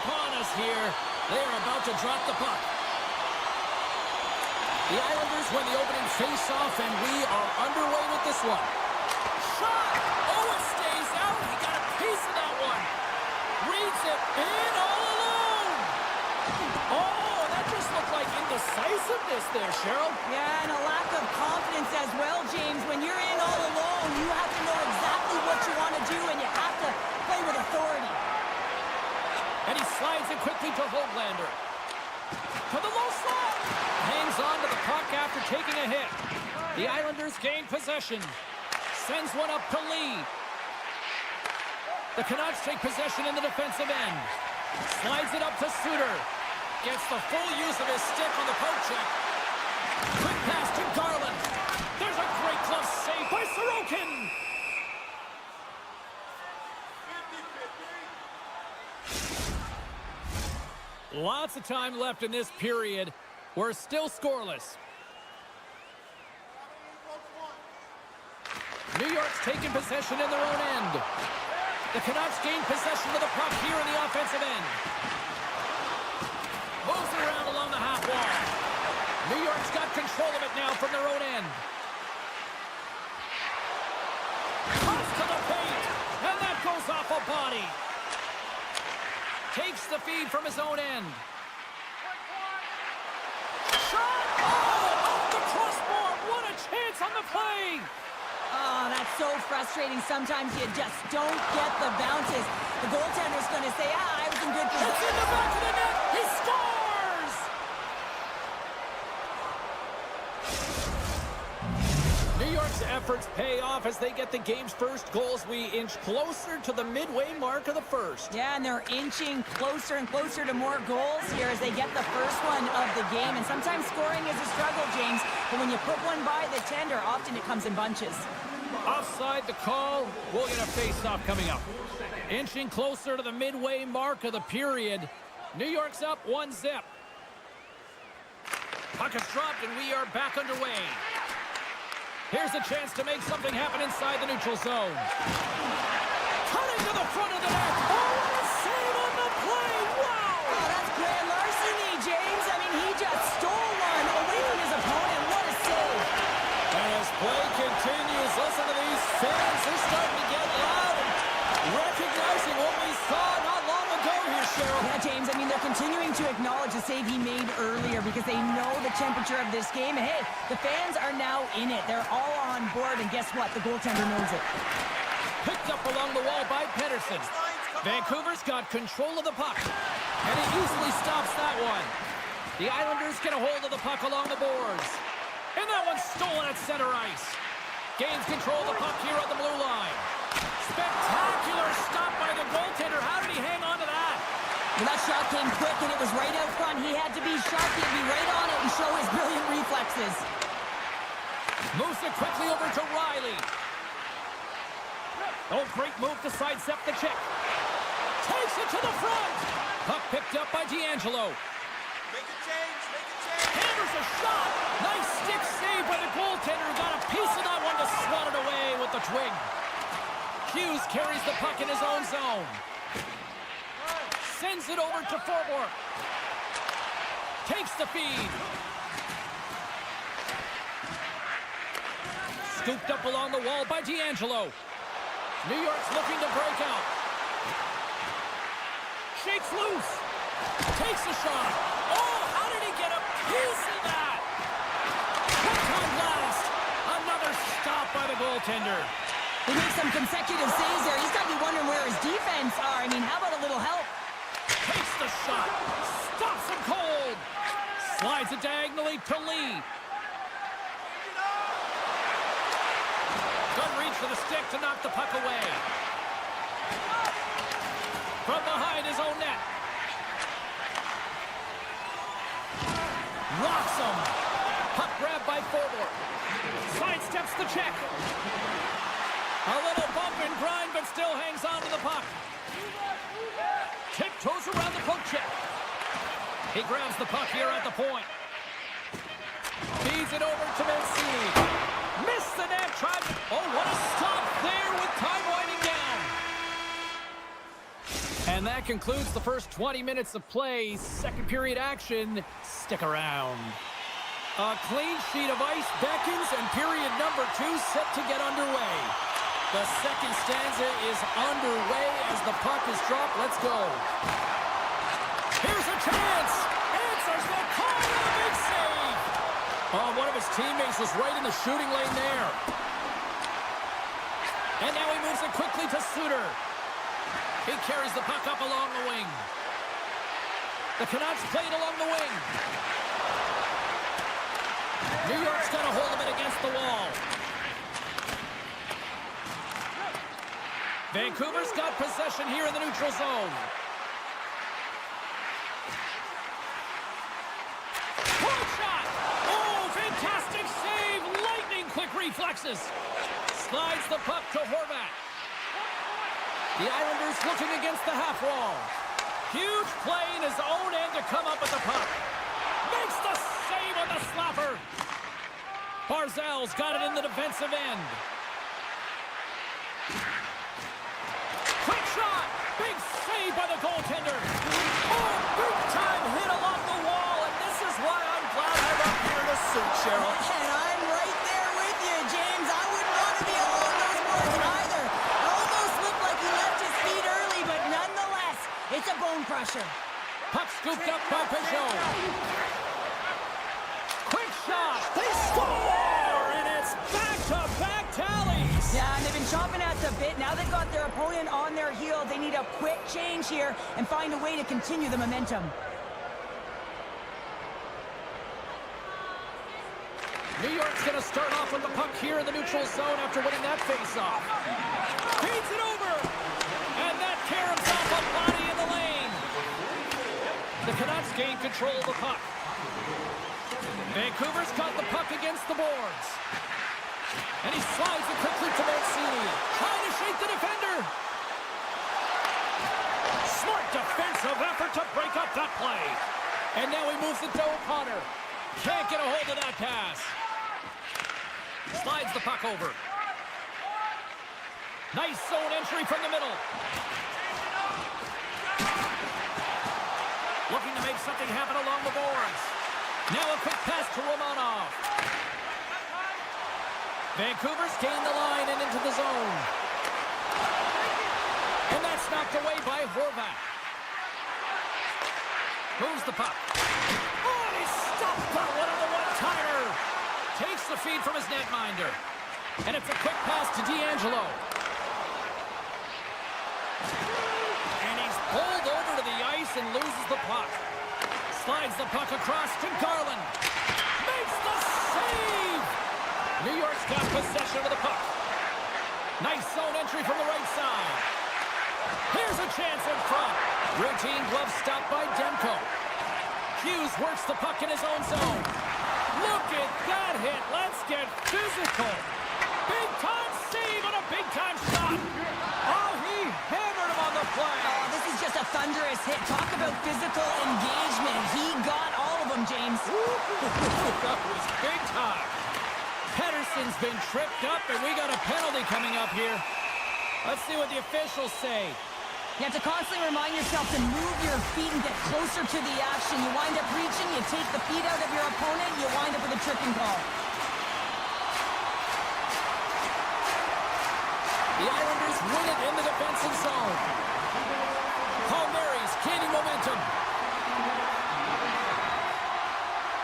upon us here. They are about to drop the puck. The Islanders win the opening face-off, and we are underway with this one. Shot! Oh, it stays out. He got a piece of that one. Reads it in all alone. Oh, that just looked like indecisiveness there, Cheryl. Yeah, and a lack of confidence as well, James. When you're in all alone, you have to know exactly what you want to do, and you have to play with authority. And he slides it quickly to Hoglander. To the low slot. Hangs on to the puck after taking a hit. The Islanders gain possession. Sends one up to Lee. The Canucks take possession in the defensive end. Slides it up to Suter. Gets the full use of his stick on the poke check. Quick pass to Garland. There's a great glove save by Sorokin. Lots of time left in this period. We're still scoreless. New York's taking possession in their own end. The Canucks gain possession of the puck here in the offensive end. Moves it around along the half wall. New York's got control of it now from their own end. Toss to the paint, and that goes off a body. Takes the feed from his own end. Shot! Oh, off the crossbar! What a chance on the play! Oh, that's so frustrating. Sometimes you just don't get the bounces. The goaltender's going to say, I was in good position. It's in the back of the net! He scores! New York's efforts pay off as they get the game's first goals. We inch closer to the midway mark of the first. Yeah, and they're inching closer and closer to more goals here as they get the first one of the game. And sometimes scoring is a struggle, James. But when you put one by the tender, often it comes in bunches. Offside the call. We'll get a face-off coming up. Inching closer to the midway mark of the period. New York's up 1-0. Puck is dropped and we are back underway. Here's a chance to make something happen inside the neutral zone. Cutting to the front of the net. Oh, what a save on the play. Wow! Oh, that's grand larceny, James. I mean, he just stole one away from his opponent. What a save. And as play continues, listen to these fans. They're starting to get loud and recognizing what we saw not long ago here, Cheryl. Yeah, James, I mean, they're continuing to acknowledge the save he made earlier because they know the temperature of this game. And hey, the fans are now in it. They're all on board, and guess what? The goaltender knows it. Picked up along the wall by Pettersson. Vancouver's got control of the puck, and he easily stops that one. The Islanders get a hold of the puck along the boards. And that one's stolen at center ice. Gains control of the puck here on the blue line. Spectacular stop by the goaltender. How did he hang on to that? Well, that shot came quick, and it was right out front. He had to be sharp. He had to be right on it and show his brilliant reflexes. Moves it quickly over to Riley. Oh, great move to sidestep the check. Takes it to the front. Puck picked up by D'Angelo. Make a change, make a change. Hammers a shot. Nice stick save by the goaltender. Got a piece of that one to swat it away with the twig. Hughes carries the puck in his own zone. Sends it over to Forward. Takes the feed. Scooped up along the wall by D'Angelo. New York's looking to break out. Shakes loose. Takes a shot. Oh, how did he get a piece of that? One-time blast. Another stop by the goaltender. He makes some consecutive saves there. He's got to be wondering where his defense are. I mean, how about a little help? Takes the shot. Stops him cold. Slides it diagonally to Lee. Good reach for the stick to knock the puck away. From behind his own net. Rocks him. Puck grab by Forward. Sidesteps the check. A little bump and grind, but still hangs on to the puck. Tiptoes around the poke check. He grabs the puck here at the point. Feeds it over to Mancini. Missed the net. Tried. Oh, what a stop there with time winding down. And And that concludes the first 20 minutes of play. Second period action. Stick around. A clean sheet of ice beckons, and period number 2 set to get underway. The second stanza is underway as the puck is dropped. Let's go. Here's a chance. Answers the call with a big save. Oh, one of his teammates was right in the shooting lane there. And now he moves it quickly to Suter. He carries the puck up along the wing. The Canucks play it along the wing. New York's got a hold of it against the wall. Vancouver's got possession here in the neutral zone. Point shot! Oh, fantastic save! Lightning quick reflexes. Slides the puck to Horvat. The Islanders looking against the half wall. Huge play in his own end to come up with the puck. Makes the save on the slapper. Barzal's got it in the defensive end. Quick shot! Big save by the goaltender. Oh, big time hit along the wall, and this is why I'm glad I'm up here to suit, Cheryl. And I'm right there with you, James. I wouldn't want to be along those boards either. Almost looked like he left his feet early, but nonetheless, it's a bone crusher. Puck scooped up by Peugeot. Quick shot! They score! And it's back-to-back tallies! Yeah, and they've been chomping at the bit. Now they've got their opponent on their heels. They need a quick change here and find a way to continue the momentum. New York's going to start off with the puck here in the neutral zone after winning that face-off. Feeds it over! And that caroms off a body in the lane. The Canucks gain control of the puck. Vancouver's got the puck against the boards. And he slides it quickly to Mancini. Trying to shake the defender. Smart defensive effort to break up that play. And now he moves it to O'Connor. Can't get a hold of that pass. Slides the puck over. Nice zone entry from the middle. Looking to make something happen along the boards. Now a quick pass to Romanov. Vancouver's gained the line and into the zone. And that's knocked away by Horvat. Moves the puck. Oh, he stopped that one on the one-timer. Takes the feed from his netminder. And it's a quick pass to D'Angelo. And he's pulled over to the ice and loses the puck. Slides the puck across to Garland. Makes the save! New York's got possession of the puck. Nice zone entry from the right side. Here's a chance in front. Routine glove stop by Demko. Hughes works the puck in his own zone. Look at that hit. Let's get physical. Big time save and a big time shot. Oh, he hammered him on the play. Oh, this is just a thunderous hit. Talk about physical engagement. He got all of them, James. That was big time. Pettersson's been tripped up, and we got a penalty coming up here. Let's see what the officials say. You have to constantly remind yourself to move your feet and get closer to the action. You wind up reaching, you take the feet out of your opponent, you wind up with a tripping call. The Islanders win it in the defensive zone. Palmieri's gaining momentum.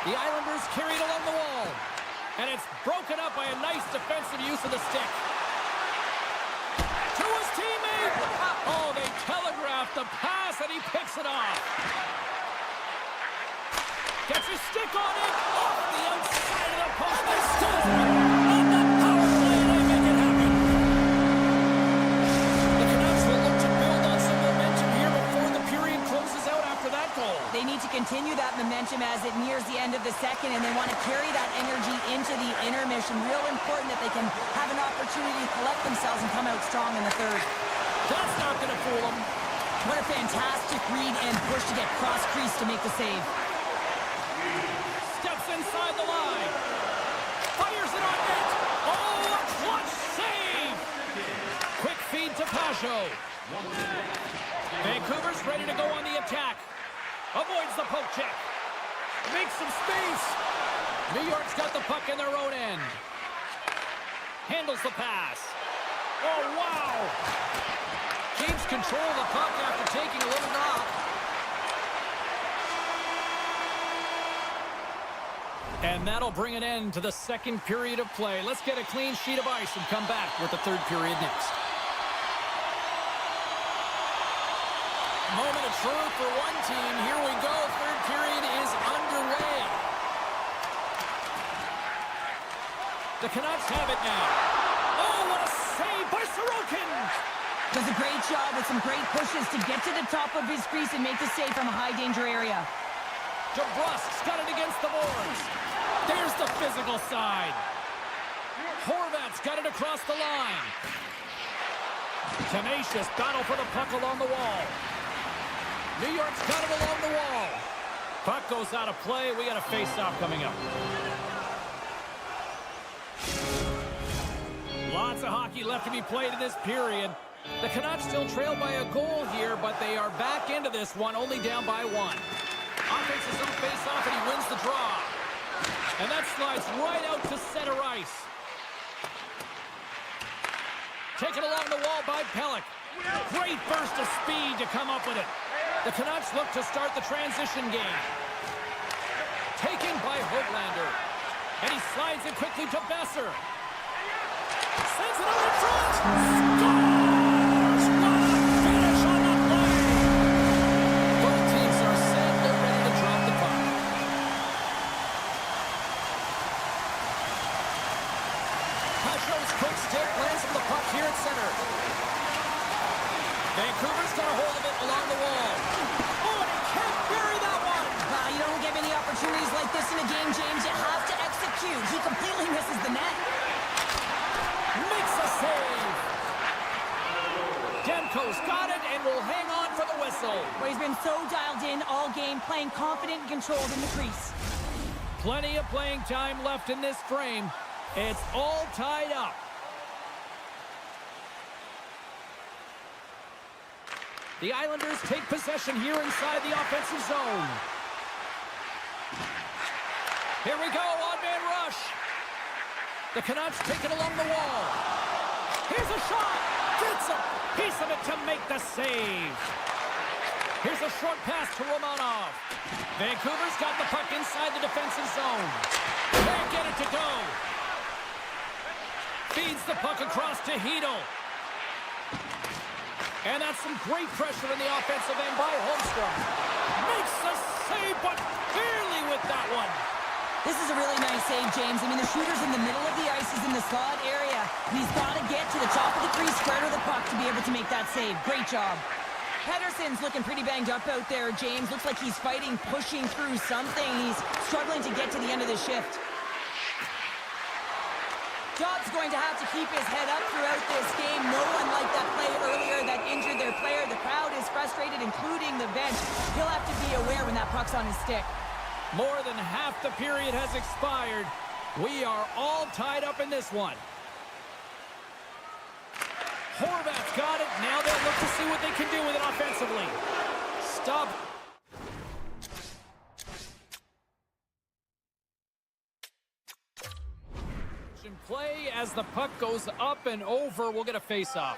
The Islanders carry it along the wall. And it's broken up by a nice defensive use of the stick. To his teammate! Oh, they telegraphed the pass and he picks it off. Gets his stick on it. Off the outside of the post. They still on the power play and they make it happen. The Canucks will look to build on some momentum here before the period closes out after that goal. They need to continue that momentum as it nears the end of the second, and they want to carry that energy into the intermission. Real important that they can have an opportunity to collect themselves and come out strong in the third. That's not going to fool them. What a fantastic read and push to get cross crease to make the save. Steps inside the line. Fires it on net. Oh, a clutch save. Quick feed to Peugeot. Vancouver's ready to go on the attack. Avoids the poke check. Makes some space. New York's got the puck in their own end. Handles the pass. Oh, wow. Keeps control of the puck after taking a little knock. And that'll bring an end to the second period of play. Let's get a clean sheet of ice and come back with the third period next. Moment of truth for one team. Here we go. Third period is underway. The Canucks have it now. Oh, what a save by Sorokin! Does a great job with some great pushes to get to the top of his crease and make the save from a high-danger area. DeBrusk's got it against the boards. There's the physical side. Horvat's got it across the line. Tenacious battle for the puck along the wall. New York's got it along the wall. Puck goes out of play. We got a face-off coming up. Lots of hockey left to be played in this period. The Canucks still trail by a goal here, but they are back into this one, only down by one. Offense is on face-off, and he wins the draw. And that slides right out to center ice. Taken along the wall by Pelech. Great burst of speed to come up with it. The Canucks look to start the transition game. Taken by Höglander. And he slides it quickly to Besser. Sends it over front. Scores! What a finish on the play! Both teams are set. They're ready to drop the puck. Pageau's quick stick lands from the puck here at center. Vancouver's got a hold of it along the wall. Oh, and he can't bury that one! You don't get many opportunities like this in a game, James. You have to execute. He completely misses the net. Makes a save. Demko's got it and will hang on for the whistle. Well, he's been so dialed in all game, playing confident and controlled in the crease. Plenty of playing time left in this frame. It's all tied up. The Islanders take possession here inside the offensive zone. Here we go, odd-man rush. The Canucks take it along the wall. Here's a shot. Gets a piece of it to make the save. Here's a short pass to Romanov. Vancouver's got the puck inside the defensive zone. Can't get it to go. Feeds the puck across to Hedl. And that's some great pressure in the offensive end by Holmstrom. Makes the save, but barely with that one. This is a really nice save, James. I mean, the shooter's in the middle of the ice. He's in the slot area. And he's got to get to the top of the crease, square to the puck to be able to make that save. Great job. Pedersen's looking pretty banged up out there, James. Looks like he's fighting, pushing through something. He's struggling to get to the end of the shift. Dobbs going to have to keep his head up throughout this game. No one liked that play earlier that injured their player. The crowd is frustrated, including the bench. He'll have to be aware when that puck's on his stick. More than half the period has expired. We are all tied up in this one. Horvat's got it. Now they'll look to see what they can do with it offensively. Stop. Play as the puck goes up and over. We'll get a face-off.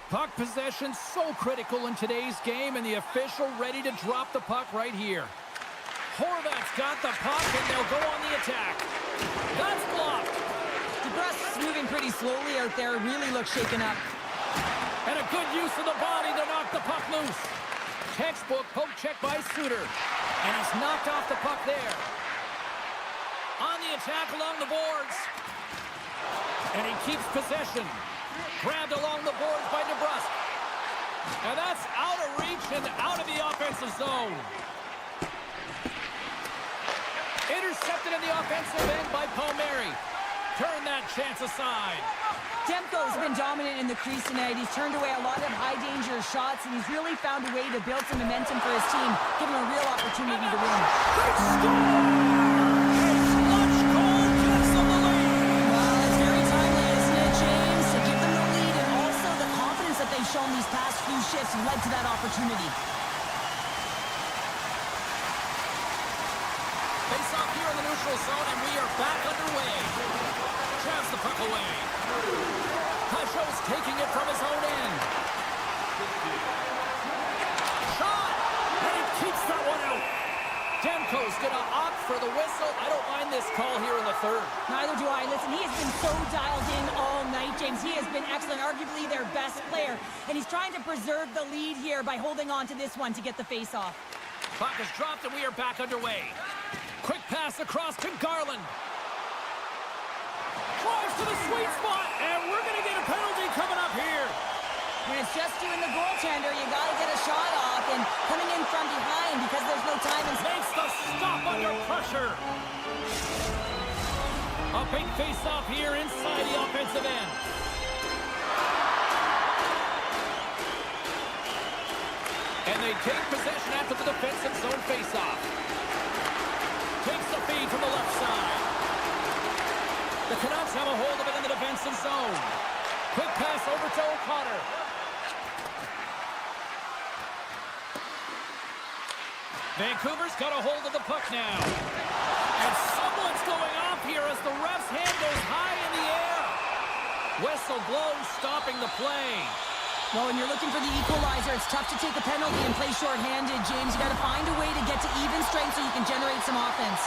Puck possession so critical in today's game, and the official ready to drop the puck right here. Horvat's got the puck, and they'll go on the attack. That's blocked. DeBrusk's moving pretty slowly out there. Really looks shaken up. And a good use of the body to knock the puck loose. Textbook poke check by Suter. And he's knocked off the puck there. On the attack along the boards. And he keeps possession. Grabbed along the boards by DeBrusk. And that's out of reach and out of the offensive zone. Intercepted in the offensive end by Palmieri. Turn that chance aside. Demko's been dominant in the crease tonight. He's turned away a lot of high-danger shots, and he's really found a way to build some momentum for his team, give him a real opportunity to win. Great score! shown these past few shifts led to that opportunity. Face off here in the neutral zone, and we are back underway. Grabs the puck away. Pashos taking it from his own end. Shot! And he keeps that one out. Demko's going to opt for the whistle. I don't mind this call here in the third. Neither do I. Listen, he has been so dialed in all night, James. He has been excellent, arguably their best player. And he's trying to preserve the lead here by holding on to this one to get the face-off. Puck is dropped, and we are back underway. Quick pass across to Garland. Drives to the sweet spot, and we're going to get a penalty coming up here. When it's just you and the goaltender, you got to get a shot off, and coming in from behind because there's no time and Makes the stop under pressure. A big face-off here inside the offensive end. And they take possession after the defensive zone face-off. Takes the feed from the left side. The Canucks have a hold of it in the defensive zone. Quick pass over to O'Connor. Vancouver's got a hold of the puck now. And someone's going off here as the ref's hand goes high in the air. Whistle blows, stopping the play. Well, when you're looking for the equalizer, it's tough to take a penalty and play shorthanded, James. You got to find a way to get to even strength so you can generate some offense.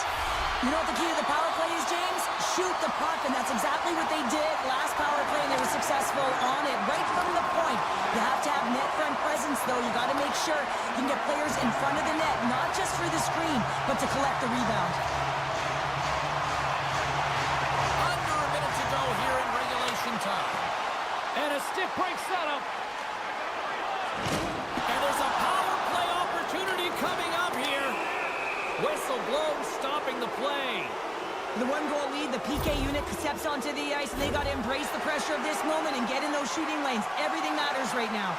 You know what the key to the power play is, James? Shoot the puck, and that's exactly what they did last power play, and they were successful on it right from the point. You have to have net front presence, though. You got to make sure you can get players in front of the net, not just for the screen, but to collect the rebound. Under a minute to go here in regulation time. And a stick breaks that up. And there's a power play opportunity coming up here. Whistle blows, stopping the play. The one-goal lead, the PK unit steps onto the ice, and they got to embrace the pressure of this moment and get in those shooting lanes. Everything matters right now.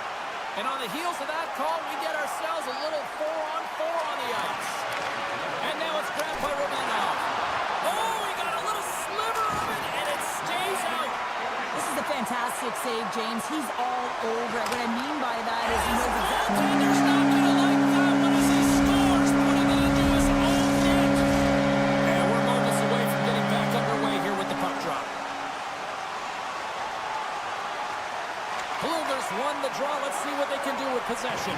And on the heels of that call, we get ourselves a little 4-on-4 on the ice. And now it's grabbed by Romanov. Oh, he got a little sliver of it, and it stays out. This is a fantastic save, James. He's all over it. What I mean by that is he knows exactly. Goaltender's not going to like that one as he scores, putting it into his own net. And we're moments away from getting back underway here with the puck drop. Blueger's won the draw. Let's see what they can do with possession.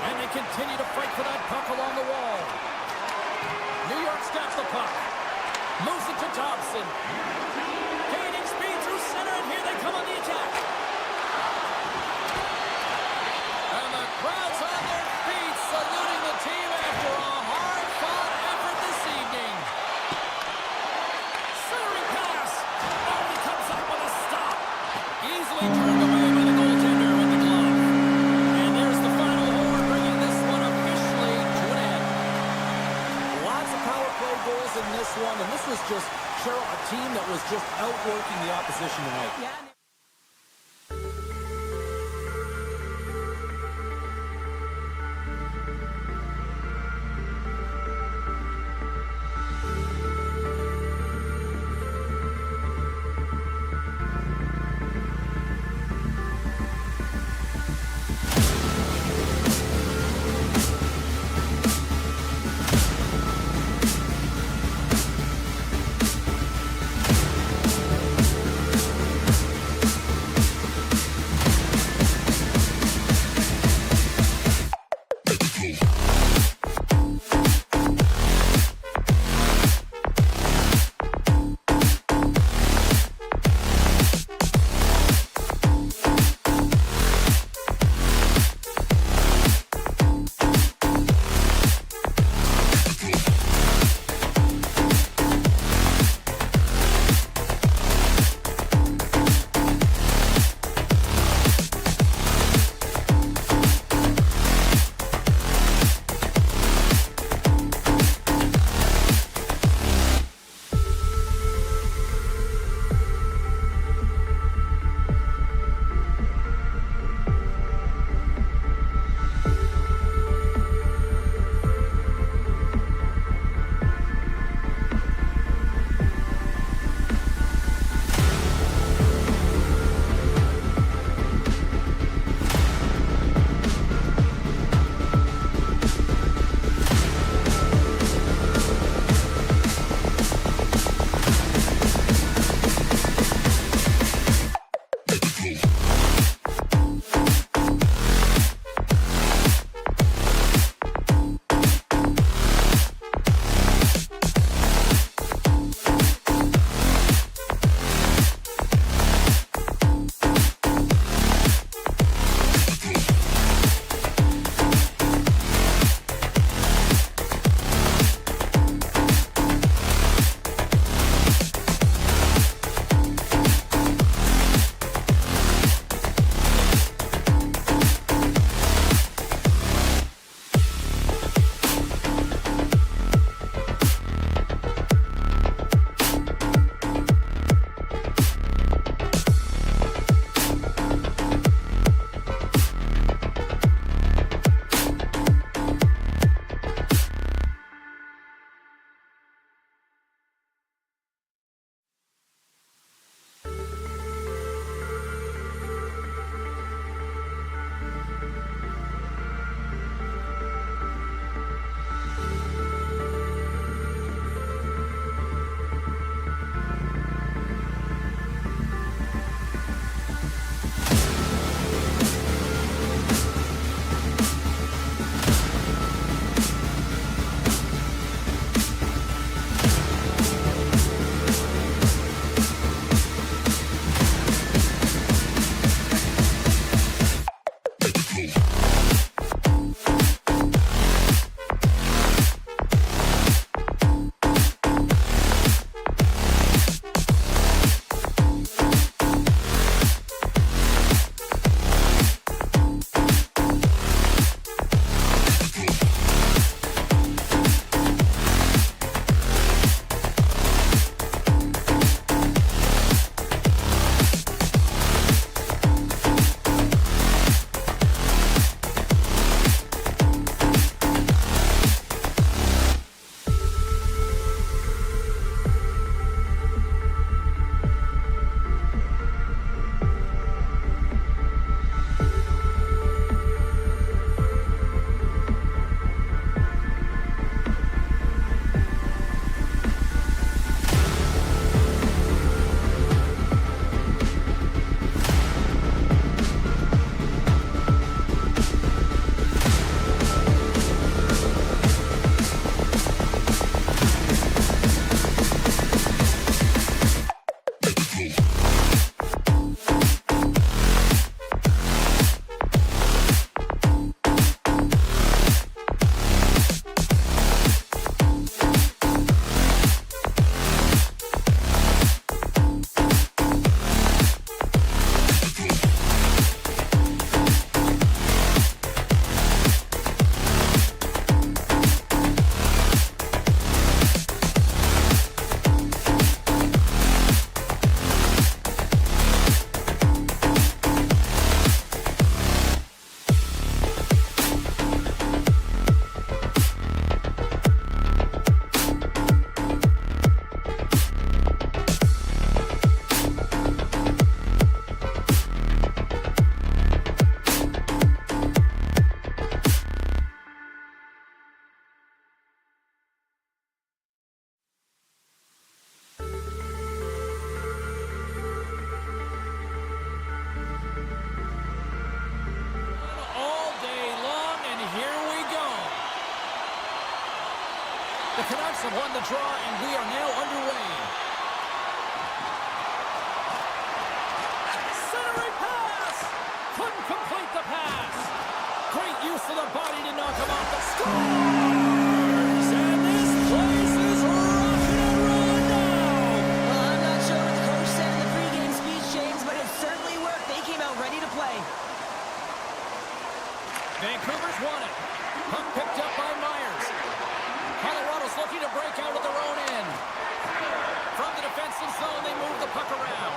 And they continue to fight for that puck along the wall. New York's got the puck. Moves it to Thompson. Gaining speed through center, and here they come on the attack. And the crowd's on their feet, saluting the team after a hard-fought effort this evening. Centering pass. Oh, he comes up with a stop. Easily turned away by the goaltender with the glove. And there's the final horn, bringing this one officially to an end. Lots of power play goals in this one, and this was just, Cheryl, a team that was just outworking the opposition tonight. Yeah. The Canucks have won the draw, and we are now underway. Centering pass! Couldn't complete the pass. Great use of the body to knock him off the scores! And this place is rocking and rolling now! Well, I'm not sure what the coach said in the pregame speech, James, but it certainly worked. They came out ready to play. Vancouver's won it. Puck picked up by Myers. Colorado's looking to break out of their own end. From the defensive zone, they move the puck around.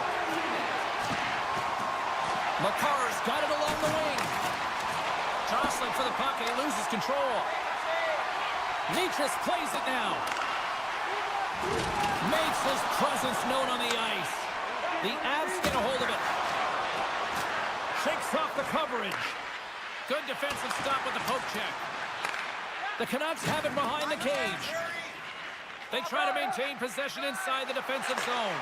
McCarr's got it along the wing. Jostling for the puck, and he loses control. Nietras plays it now. Makes his presence known on the ice. The Avs get a hold of it. Shakes off the coverage. Good defensive stop with the poke check. The Canucks have it behind the cage. They try to maintain possession inside the defensive zone.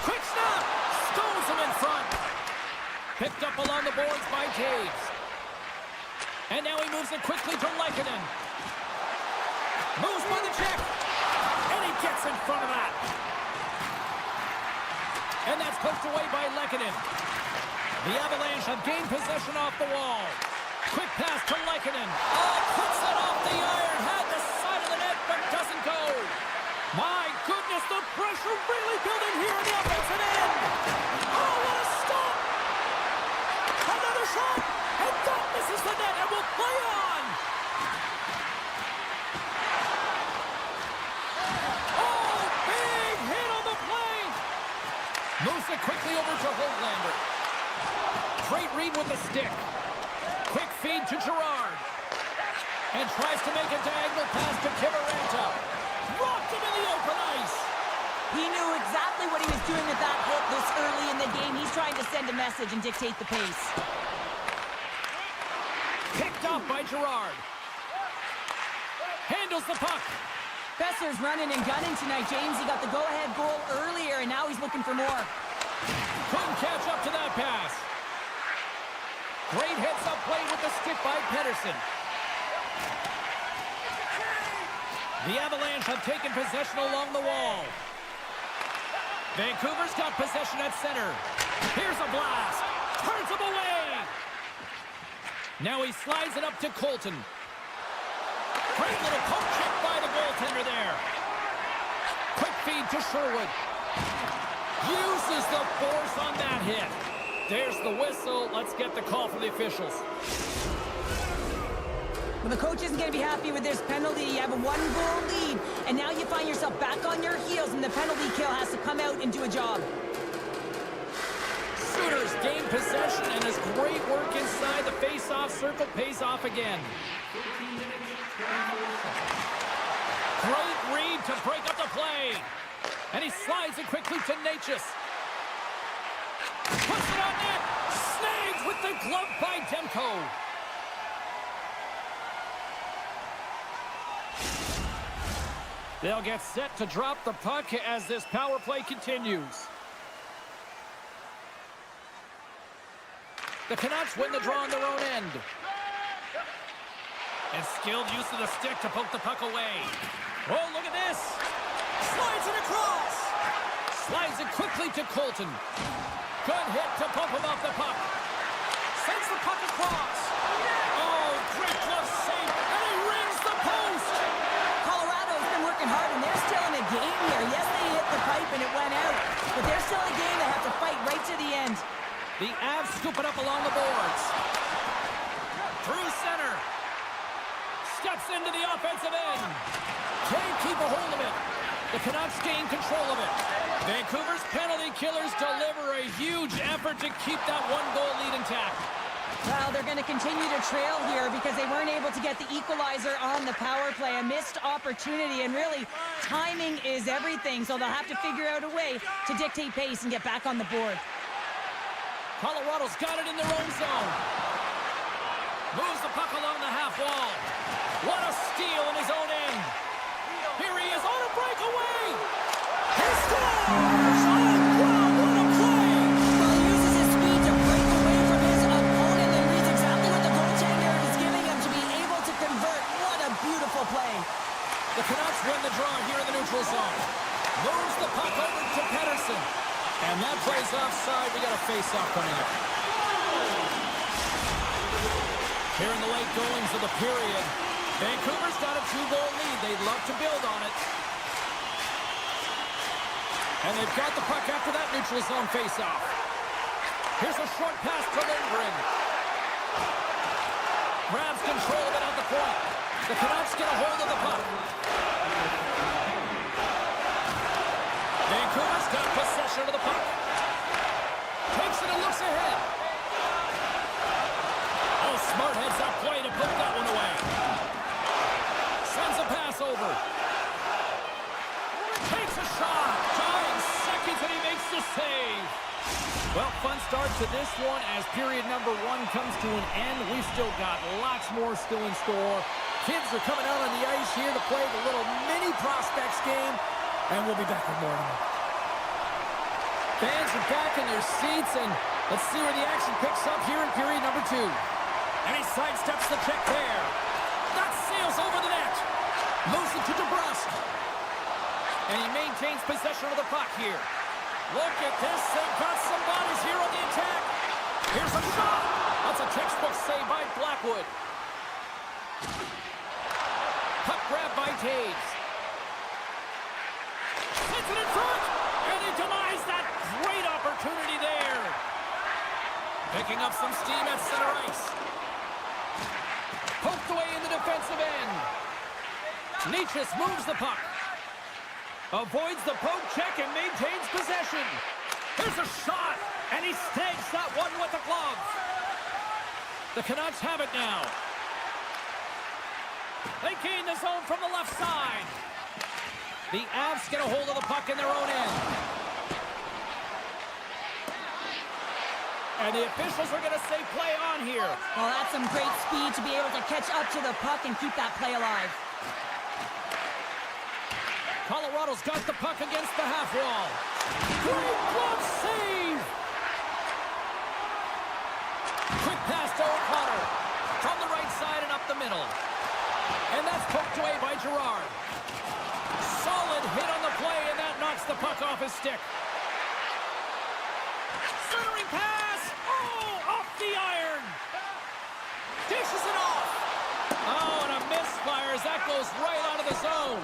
Quick snap! Stones him in front. Picked up along the boards by Taves. And now he moves it quickly to Lehkonen. Moves by the check. And he gets in front of that. And that's pushed away by Lehkonen. The Avalanche have gained possession off the wall. Quick pass to Lehkonen. Oh, puts it off the iron. Had the side of the net, but doesn't go. My goodness, the pressure really building here in the offensive end. Oh, what a stop. Another shot. And that misses the net and will play on. Oh, big hit on the play. Moves it quickly over to Hoglander. Great read with the stick. Quick feed to Girard. And tries to make a diagonal pass to Kiviranta. Rocked him in the open ice. He knew exactly what he was doing with that hit this early in the game. He's trying to send a message and dictate the pace. Picked off by Girard. Handles the puck. Besser's running and gunning tonight, James. He got the go-ahead goal earlier, and now he's looking for more. Couldn't catch up to that pass. Great heads-up play with the stick by Pettersson. The Avalanche have taken possession along the wall. Vancouver's got possession at center. Here's a blast. Turns him away. Now he slides it up to Colton. Great little poke check by the goaltender there. Quick feed to Sherwood. Uses the force on that hit. There's the whistle. Let's get the call from the officials. Well, the coach isn't going to be happy with this penalty. You have a one-goal lead, and now you find yourself back on your heels, and the penalty kill has to come out and do a job. Sooners gain possession, and his great work inside the face-off circle pays off again. Great read to break up the play. And he slides it quickly to Nietras. Puts it on net. Snags with the glove by Demko. They'll get set to drop the puck as this power play continues. The Canucks win the draw on their own end. And skilled use of the stick to poke the puck away. Oh, look at this. Slides it across. Slides it quickly to Colton. Good hit to bump him off the puck. Sends the puck across. Oh, great glove save. And he rings the post. Colorado's been working hard, and they're still in a game here. Yes, they hit the pipe and it went out, but they're still in a game. They have to fight right to the end. The Avs scoop it up along the boards. Through center. Steps into the offensive end. Can't keep a hold of it. The Canucks gain control of it. Vancouver's penalty killers deliver a huge effort to keep that one-goal lead intact. Well, they're going to continue to trail here because they weren't able to get the equalizer on the power play. A missed opportunity, and really, timing is everything, so they'll have to figure out a way to dictate pace and get back on the board. Colorado's got it in their own zone. Moves the puck along the half wall. What a steal in his own end. Here he is on a breakaway. He scores! Oh, wow, what a play! Well, he uses his speed to break away from his opponent and reads exactly what the goaltender is giving him to be able to convert. the draw here in the neutral zone. Moves the puck over to Pedersen. And that plays offside. We got a face-off coming up. Here in the late goings of the period, Vancouver's got a 2-goal lead. They'd love to build on it. And they've got the puck after that neutral zone face-off. Here's a short pass to Lindgren. Grabs control of it at the point. The Canucks get a hold of the puck. Vancouver's got possession of the puck. Takes it and looks ahead. Oh, smart heads-up play to put that one away. Sends a pass over. Takes a shot. Tying seconds and he makes the save. Well, fun start to this one as period number 1 comes to an end. We've still got lots more still in store. Kids are coming out on the ice here to play the little mini prospects game, and we'll be back with more. Fans are back in their seats, and let's see where the action picks up here in period number 2. And he sidesteps the check there. That sails over the net. Moves it to DeBrusque. And he maintains possession of the puck here. Look at this. They've got some bodies here on the attack. Here's a shot. That's a textbook save by Blackwood. Puck grab by Taves. Sits it in front. And he denies that great opportunity there. Picking up some steam at center ice. Poked away in the defensive end. Nietzsche moves the puck. Avoids the poke check and maintains possession. There's a shot, and he snags that one with the glove. The Canucks have it now. They gain the zone from the left side. The Avs get a hold of the puck in their own end. And the officials are going to say play on here. Well, that's some great speed to be able to catch up to the puck and keep that play alive. Colorado's got the puck against the half wall. Great glove save! Quick pass to O'Connor. From the right side and up the middle. And that's poked away by Girard. Solid hit on the play, and that knocks the puck off his stick. Centering pass! Oh, off the iron! Dishes it off! Oh, and a misfire as that goes right out of the zone.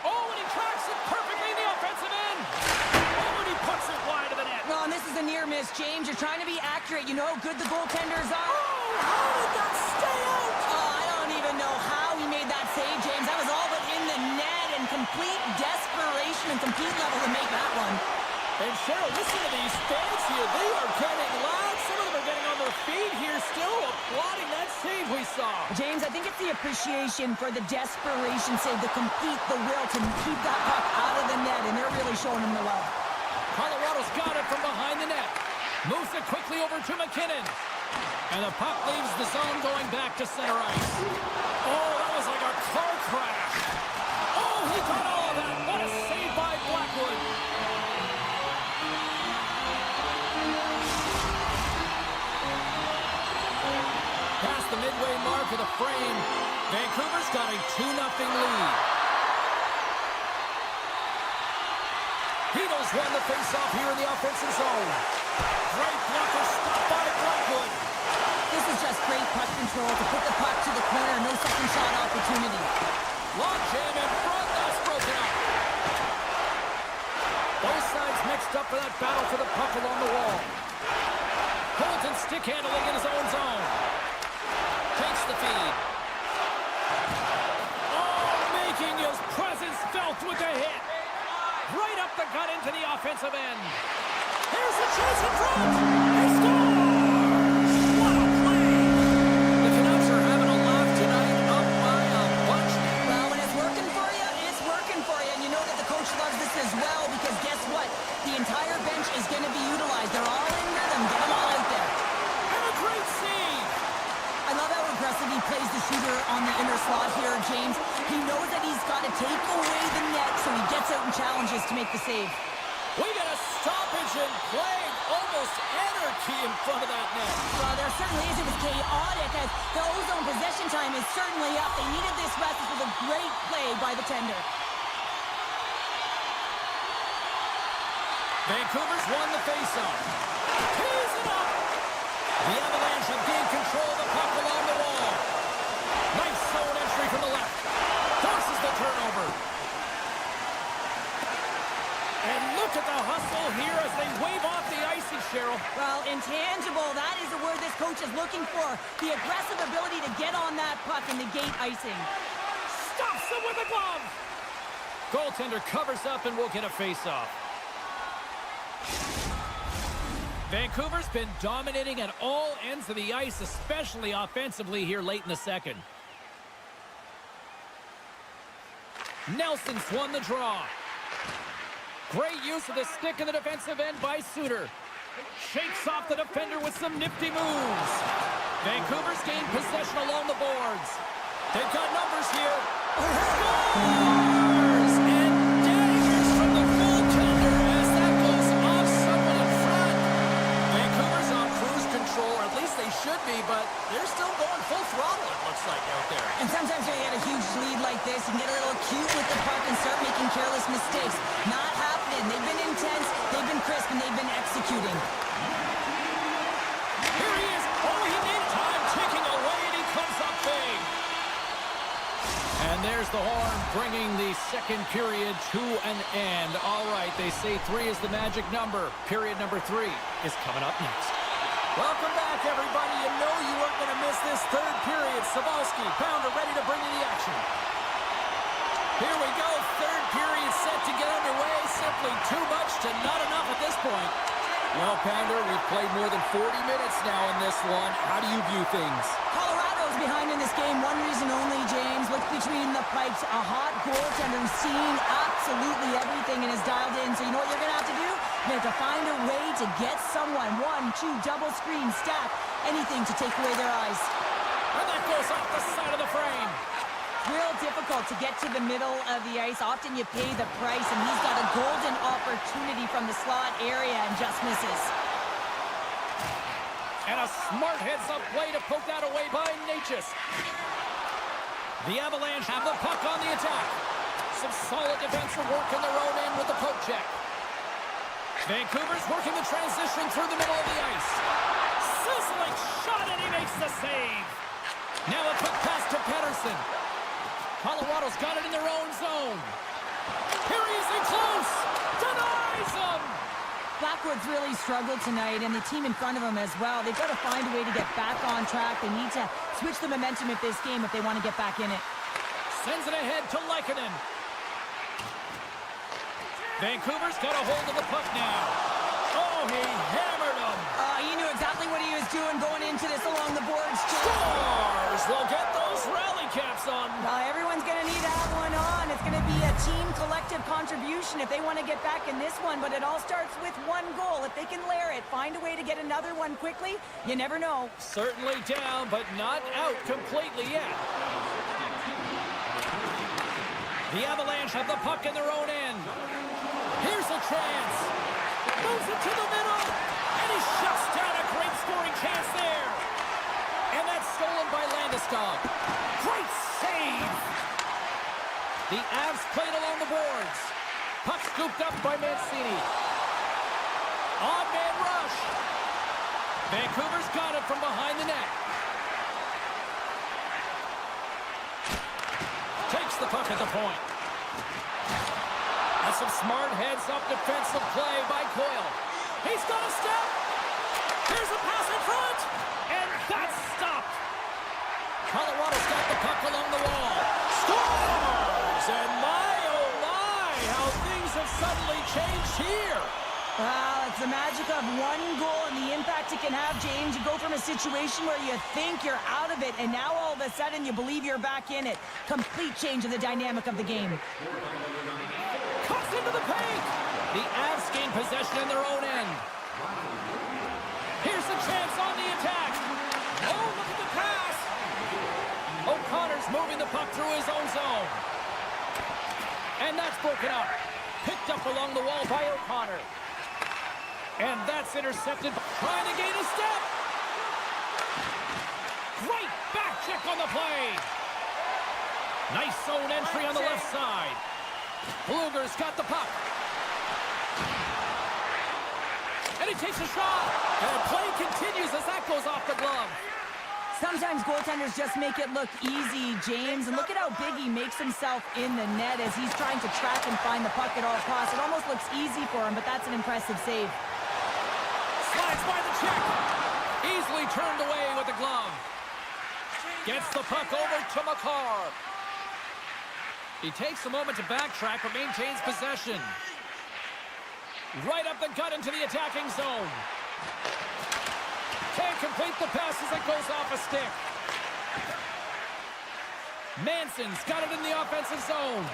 Oh, and he tracks it perfectly in the offensive end. Oh, and he puts it wide of the net. No, and this is a near miss, James. You're trying to be accurate. You know how good the goaltenders are. Oh, how did that stay out? Oh, I don't even know how he made that save, James. That was all but in the net and complete desperation and complete level to make that one. And Cheryl, listen to these fans here. They are getting loud. Some of them are getting on their feet here still applauding that save we saw. James, I think it's the appreciation for the desperation save, the complete, the will to keep that puck out of the net, and they're really showing him the love. Colorado's got it from behind the net. Moves it quickly over to McKinnon. And the puck leaves the zone going back to center ice. Oh, that was like a car crash. Oh, he got all of that. What a save by Blackwood. Past the midway mark of the frame, Vancouver's got a 2-0 lead. Hedo's won the faceoff here in the offensive zone. Great blocker stopped by Blackwood. This is just great puck control to put the puck to the corner. No second shot opportunity. Long jam in front. That's broken up. Both sides mixed up for that battle for the puck along the wall. Colton stick handling in his own zone. Takes the feed. Oh, making his presence felt with a hit. Right up the gut into the offensive end. Here's the chase in front. He scores! What a play! The Canucks are having a laugh tonight, up by a bunch. Well, when it's working for you, it's working for you. And you know that the coach loves this as well because guess what? The entire bench is going to be utilized. They're all in rhythm. Get them all out there. And a great save! I love how aggressive he plays the shooter on the inner slot here, James. He knows that he's got to take away the net, so he gets out and challenges to make the save. We got a stoppage and playing almost anarchy in front of that net. Well, there certainly is. It was chaotic as the ozone possession time is certainly up. They needed this rest. This was a great play by the tender. Vancouver's won the faceoff. Tees it up. The Avalanche have gained control of the puck along the wall. Nice zone entry from the left. Forces the turnover. And look at the hustle here as they wave off the icing, Cheryl. Well, intangible. That is the word this coach is looking for. The aggressive ability to get on that puck and negate icing. Stops him with a glove. Goaltender covers up and will get a faceoff. Vancouver's been dominating at all ends of the ice, especially offensively here late in the second. Nelson's won the draw. Great use of the stick in the defensive end by Suter. Shakes off the defender with some nifty moves. Vancouver's gained possession along the boards. They've got numbers here. Scores! And daggers from the goaltender as that goes off someone in front. Vancouver's on cruise control, or at least they should be, but they're still going full throttle, it looks like, out there. And sometimes when you get a huge lead like this, you can get a little cute with the puck and start making careless mistakes. Not happening. They've been intense, they've been crisp, and they've been executing. Here he is. Oh, he needs time ticking away, and he comes up big. And there's the horn, bringing the second period to an end. All right, they say 3 is the magic number. Period number 3 is coming up next. Welcome back, everybody. You know you weren't going to miss this third period. Sabalski, Pounder ready to bring you the action. Here we go. Third period set to get underway. Simply too much to not enough at this point. Well, Pounder, we've played more than 40 minutes now in this one. How do you view things? Colorado's behind in this game. One reason only, James. Look between the pipes. A hot goaltender who's seeing absolutely everything and is dialed in. So you know what you're going to have to do? You have to find a way to get someone. 1, 2, double screen, stack, anything to take away their eyes. And that goes off the side of the frame. Real difficult to get to the middle of the ice. Often you pay the price, and he's got a golden opportunity from the slot area and just misses. And a smart heads-up play to poke that away by Natchez. The Avalanche have the puck on the attack. Some solid defensive work in their own end with the poke check. Vancouver's working the transition through the middle of the ice. Sizzling shot, and he makes the save. Now a quick pass to Pettersson. Colorado's got it in their own zone. Here he is in close. Denies him. Blackwood's really struggled tonight, and the team in front of him as well. They've got to find a way to get back on track. They need to switch the momentum of this game if they want to get back in it. Sends it ahead to Lehkonen. Vancouver's got a hold of the puck now. Oh, he hammered him. He knew exactly what he was doing going into this along the boards. Scores! They'll get those rally caps on. Everyone's going to need to have one on. It's going to be a team collective contribution if they want to get back in this one, but it all starts with one goal. If they can layer it, find a way to get another one quickly, you never know. Certainly down, but not out completely yet. The Avalanche have the puck in their own end. Here's a chance. Moves it to the middle. And he shuts down a great scoring chance there. And that's stolen by Landeskog. Great save. The Avs played along the boards. Puck scooped up by Mancini. On man rush. Vancouver's got it from behind the net. Takes the puck at the point. That's some smart heads-up defensive play by Coyle. He's got a step. Here's a pass in front. And that's stopped. Colorado's got the puck along the wall. Scores! And my, oh my, how things have suddenly changed here. Wow, it's the magic of one goal and the impact it can have, James. You go from a situation where you think you're out of it, and now all of a sudden you believe you're back in it. Complete change of the dynamic of the game. Cuts into the paint. The Avs gain possession in their own end. Here's a chance on the attack. Oh, look at the pass. O'Connor's moving the puck through his own zone. And that's broken up. Picked up along the wall by O'Connor. And that's intercepted. Trying to gain a step. Great back check on the play. Nice zone entry on the left side. Bluger's got the puck. And he takes a shot. And play continues as that goes off the glove. Sometimes goaltenders just make it look easy, James. And look at how big he makes himself in the net as he's trying to track and find the puck at all costs. It almost looks easy for him, but that's an impressive save. Slides by the check. Easily turned away with the glove. Gets the puck over to McCarr. He takes a moment to backtrack, but maintains possession. Right up the gut into the attacking zone. Can't complete the pass as it goes off a stick. Manson's got it in the offensive zone.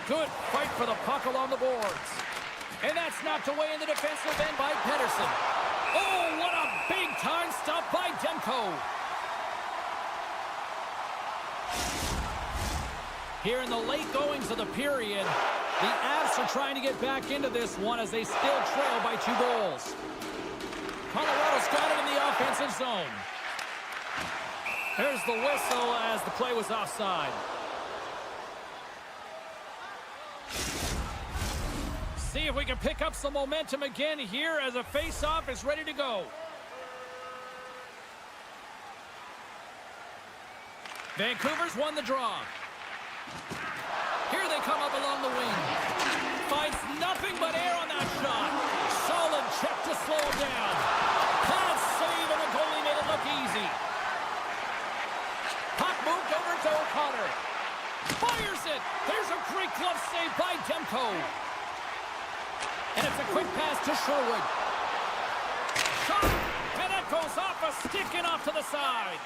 Good fight for the puck along the boards. And that's knocked away in the defensive end by Pedersen. Oh, what a big-time stop by Demko. Here in the late goings of the period, the Avs are trying to get back into this one as they still trail by 2 goals. Colorado's got it in the offensive zone. There's the whistle as the play was offside. See if we can pick up some momentum again here as a face-off is ready to go. Vancouver's won the draw. Here they come up along the wing. Finds nothing but air on that shot. Solid check to slow him down. Bad save, and the goalie made it look easy. Puck moved over to O'Connor. Fires it. There's a great glove save by Demko. And it's a quick pass to Sherwood. Shot, and that goes off a stick and off to the side.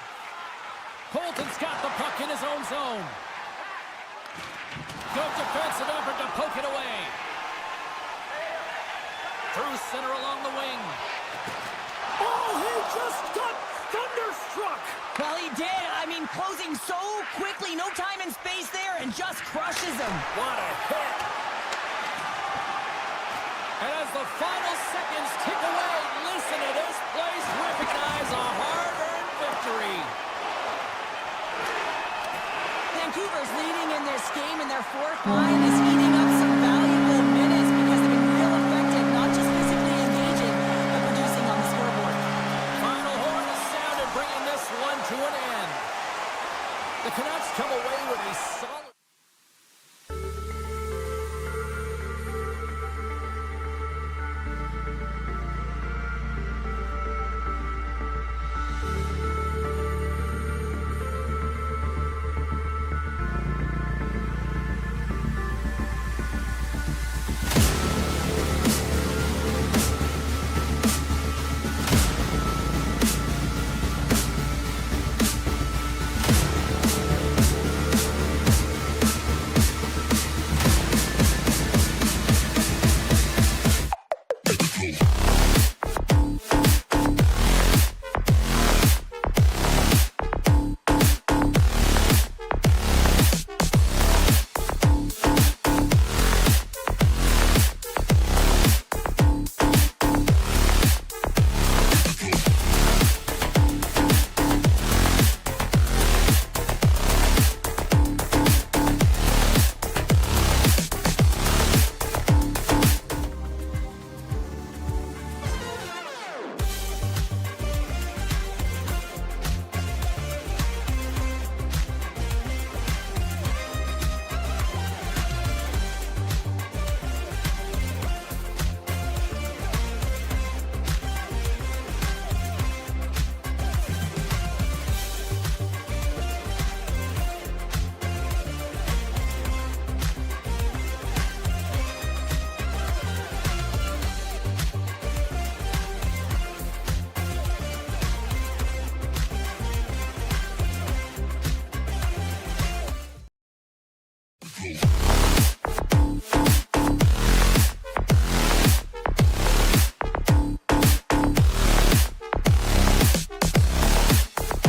Colton's got the puck in his own zone. Good defensive effort to poke it away. Through center along the wing. Oh, he just got thunderstruck. Well, he did. I mean, closing so quickly, no time and space there, and just crushes him. What a hit. And as the final seconds tick away, listen to this place recognize a hard-earned victory. Vancouver's leading in this game, and their fourth line is eating up some valuable minutes because they've been real effective, not just physically engaging, but producing on the scoreboard. Final horn is sounded, bringing this one to an end. The Canucks come away with a solid